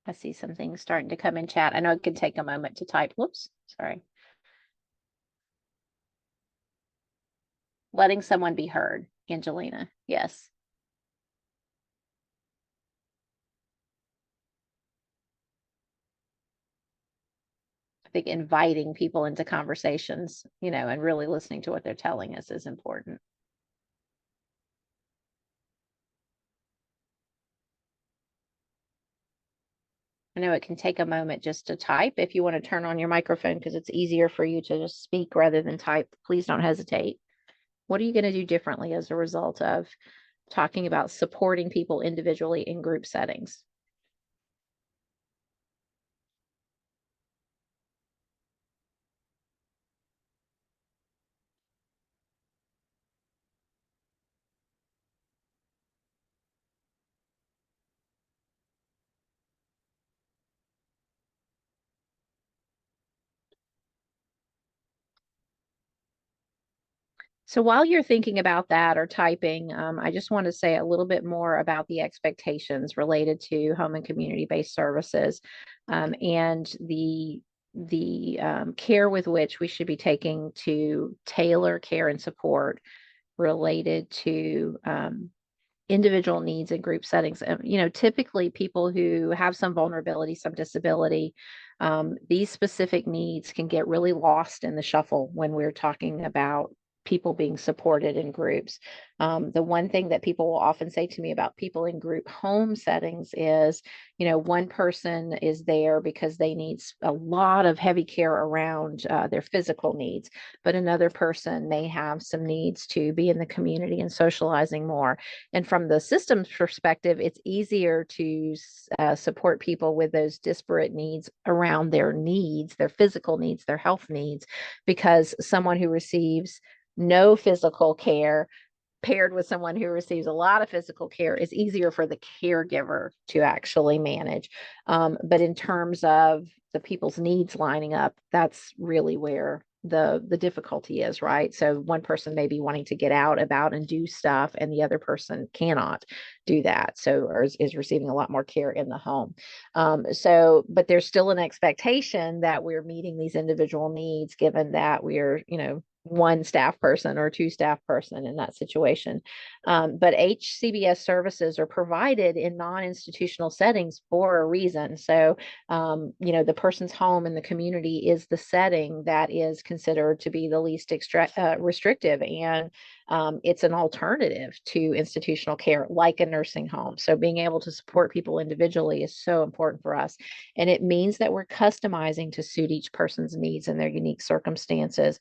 I see some things starting to come in chat. I know it can take a moment to type. Whoops, sorry. Letting someone be heard, Angelina. Yes. I think inviting people into conversations, you know, and really listening to what they're telling us is important. I know it can take a moment just to type. If you want to turn on your microphone because it's easier for you to just speak rather than type, please don't hesitate. What are you going to do differently as a result of talking about supporting people individually in group settings? So while you're thinking about that or typing, I just want to say a little bit more about the expectations related to home and community-based services, and the care with which we should be taking to tailor care and support related to individual needs in group settings. You know, typically people who have some vulnerability, some disability, these specific needs can get really lost in the shuffle when we're talking about people being supported in groups. The one thing that people will often say to me about people in group home settings is, you know, one person is there because they need a lot of heavy care around their physical needs, but another person may have some needs to be in the community and socializing more. And from the systems perspective, it's easier to support people with those disparate needs around their needs, their physical needs, their health needs, because someone who receives no physical care paired with someone who receives a lot of physical care is easier for the caregiver to actually manage. But in terms of the people's needs lining up, that's really where the difficulty is, right? So one person may be wanting to get out about and do stuff, and the other person cannot do that. So, or is receiving a lot more care in the home. But there's still an expectation that we're meeting these individual needs, given that we're, you know, one staff person or two staff person in that situation. But HCBS services are provided in non-institutional settings for a reason. So, you know, the person's home in the community is the setting that is considered to be the least restrictive, and it's an alternative to institutional care, like a nursing home. So being able to support people individually is so important for us. And it means that we're customizing to suit each person's needs and their unique circumstances.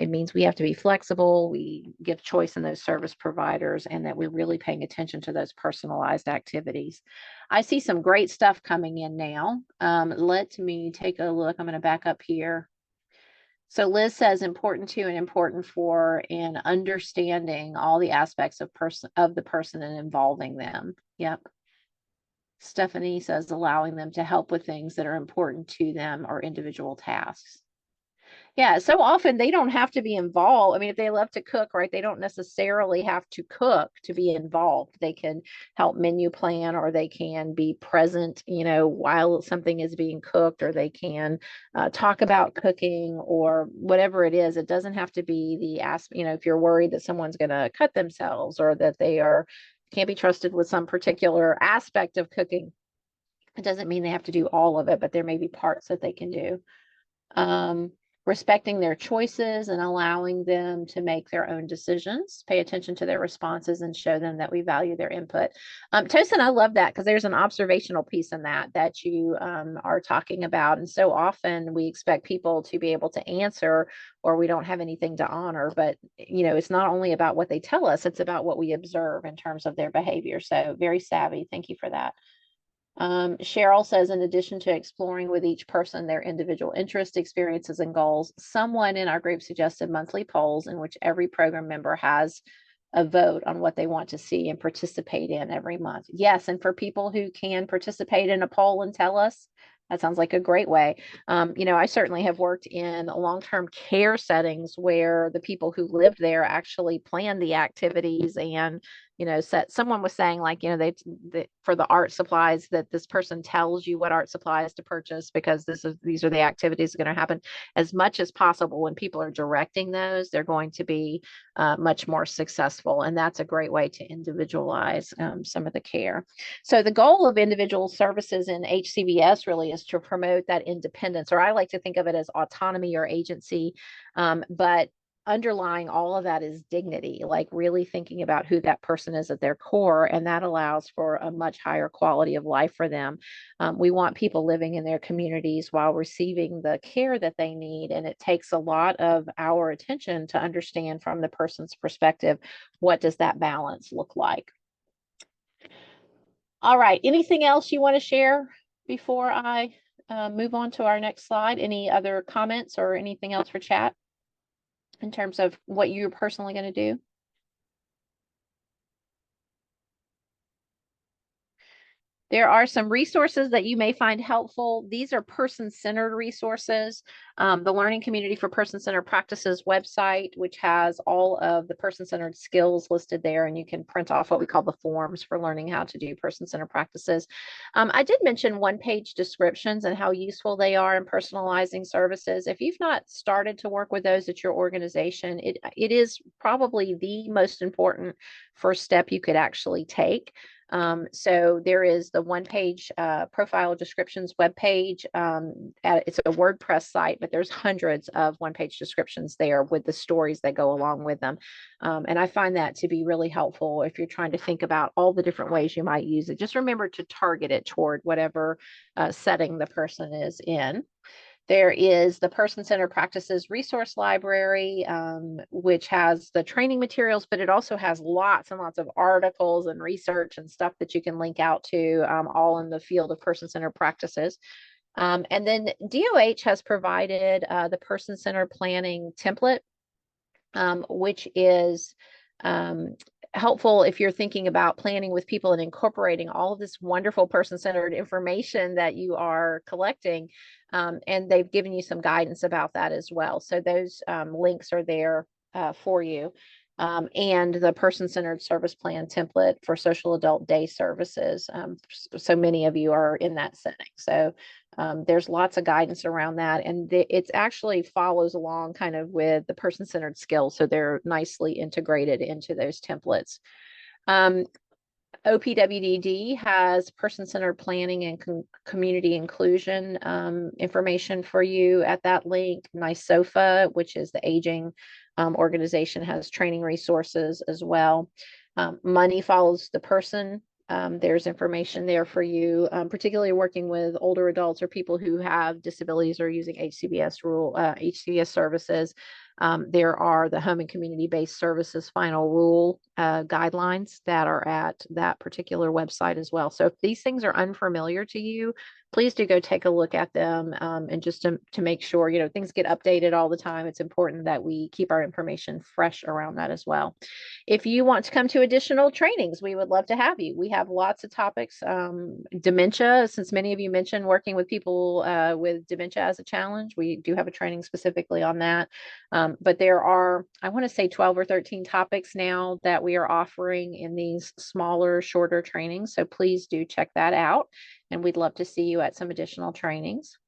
It means we have to be flexible, we give choice in those service providers, and that we're really paying attention to those personalized activities. I see some great stuff coming in now. Let me take a look. I'm going to back up here. So Liz says important to and important for in understanding all the aspects of the person and involving them. Yep. Stephanie says allowing them to help with things that are important to them or individual tasks. Yeah, so often they don't have to be involved. I mean, if they love to cook, right, they don't necessarily have to cook to be involved. They can help menu plan, or they can be present, while something is being cooked, or they can talk about cooking or whatever it is. It doesn't have to be the aspect, if you're worried that someone's going to cut themselves, or that they can't be trusted with some particular aspect of cooking. It doesn't mean they have to do all of it, but there may be parts that they can do. um, Respecting their choices and allowing them to make their own decisions, pay attention to their responses, and show them that we value their input. Tosin, I love that, because there's an observational piece in that you are talking about. And so often we expect people to be able to answer, or we don't have anything to honor. But, it's not only about what they tell us, it's about what we observe in terms of their behavior. So very savvy. Thank you for that. Cheryl says, in addition to exploring with each person their individual interests, experiences, and goals, someone in our group suggested monthly polls in which every program member has a vote on what they want to see and participate in every month. Yes, and for people who can participate in a poll and tell us, that sounds like a great way. I certainly have worked in long-term care settings where the people who lived there actually planned the activities, and someone was saying, like, they for the art supplies, that this person tells you what art supplies to purchase, because these are the activities that are going to happen. As much as possible, when people are directing those, they're going to be much more successful, and that's a great way to individualize some of the care. So the goal of individual services in HCBS really is to promote that independence, or I like to think of it as autonomy or agency, but underlying all of that is dignity, like really thinking about who that person is at their core, and that allows for a much higher quality of life for them. We want people living in their communities while receiving the care that they need, and it takes a lot of our attention to understand from the person's perspective, what does that balance look like? All right, anything else you want to share before I move on to our next slide? Any other comments or anything else for chat in terms of what you're personally going to do? There are some resources that you may find helpful. These are person-centered resources. The Learning Community for Person-Centered Practices website, which has all of the person-centered skills listed there, and you can print off what we call the forms for learning how to do person-centered practices. I did mention one-page descriptions and how useful they are in personalizing services. If you've not started to work with those at your organization, it is probably the most important first step you could actually take. So there is the one-page profile descriptions webpage. It's a WordPress site, but there's hundreds of one-page descriptions there with the stories that go along with them. And I find that to be really helpful if you're trying to think about all the different ways you might use it. Just remember to target it toward whatever setting the person is in. There is the Person-Centered Practices Resource Library, which has the training materials, but it also has lots and lots of articles and research and stuff that you can link out to, all in the field of person-centered practices. And then DOH has provided the Person-Centered Planning template, which is helpful if you're thinking about planning with people and incorporating all of this wonderful person-centered information that you are collecting. And they've given you some guidance about that as well. So those links are there for you. And the person-centered service plan template for social adult day services. So many of you are in that setting. So there's lots of guidance around that. And it actually follows along kind of with the person-centered skills. So they're nicely integrated into those templates. OPWDD has person-centered planning and community inclusion information for you at that link. NYSOFA, which is the aging organization, has training resources as well. Money follows the person. There's information there for you, particularly working with older adults or people who have disabilities or using HCBS HCBS services. There are the home and community-based services final rule guidelines that are at that particular website as well. So if these things are unfamiliar to you, please do go take a look at them, and just to make sure, things get updated all the time. It's important that we keep our information fresh around that as well. If you want to come to additional trainings, we would love to have you. We have lots of topics. Dementia, since many of you mentioned working with people with dementia as a challenge, we do have a training specifically on that. But there are, I want to say 12 or 13 topics now that we are offering in these smaller, shorter trainings. So please do check that out. And we'd love to see you at some additional trainings.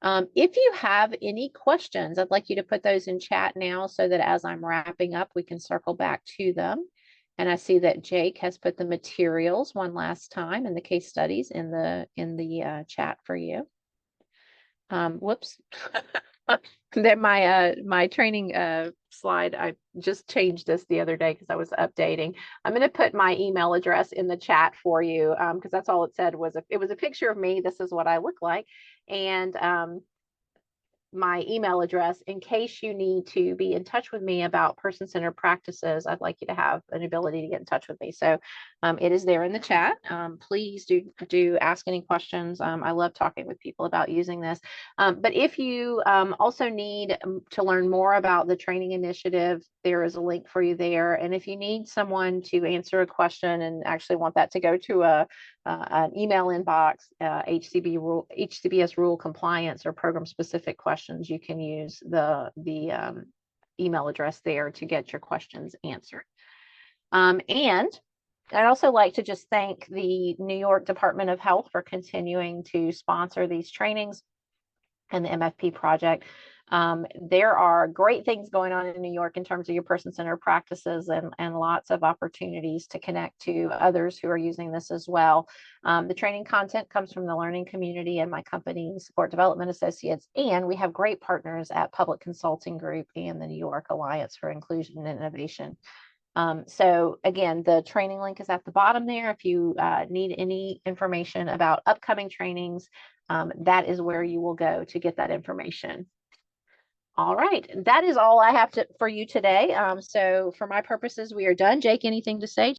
If you have any questions, I'd like you to put those in chat now so that as I'm wrapping up, we can circle back to them. And I see that Jake has put the materials one last time and the case studies in the chat for you. Whoops. Then my training slide, I just changed this the other day because I was updating. I'm going to put my email address in the chat for you, because that's all it said was it was a picture of me. This is what I look like. And my email address in case you need to be in touch with me about person-centered practices. I'd like you to have an ability to get in touch with me. So it is there in the chat. Please do ask any questions. I love talking with people about using this. But if you also need to learn more about the training initiative, there is a link for you there. And if you need someone to answer a question and actually want that to go to an email inbox, HCBS rule compliance or program specific questions, you can use the email address there to get your questions answered. And I'd also like to just thank the New York Department of Health for continuing to sponsor these trainings and the MFP project. There are great things going on in New York in terms of your person-centered practices and lots of opportunities to connect to others who are using this as well. The training content comes from the learning community and my company, Support Development Associates, and we have great partners at Public Consulting Group and the New York Alliance for Inclusion and Innovation. So again, the training link is at the bottom there. If you need any information about upcoming trainings, that is where you will go to get that information. All right, that is all I have for you today. So for my purposes, we are done. Jake, anything to say?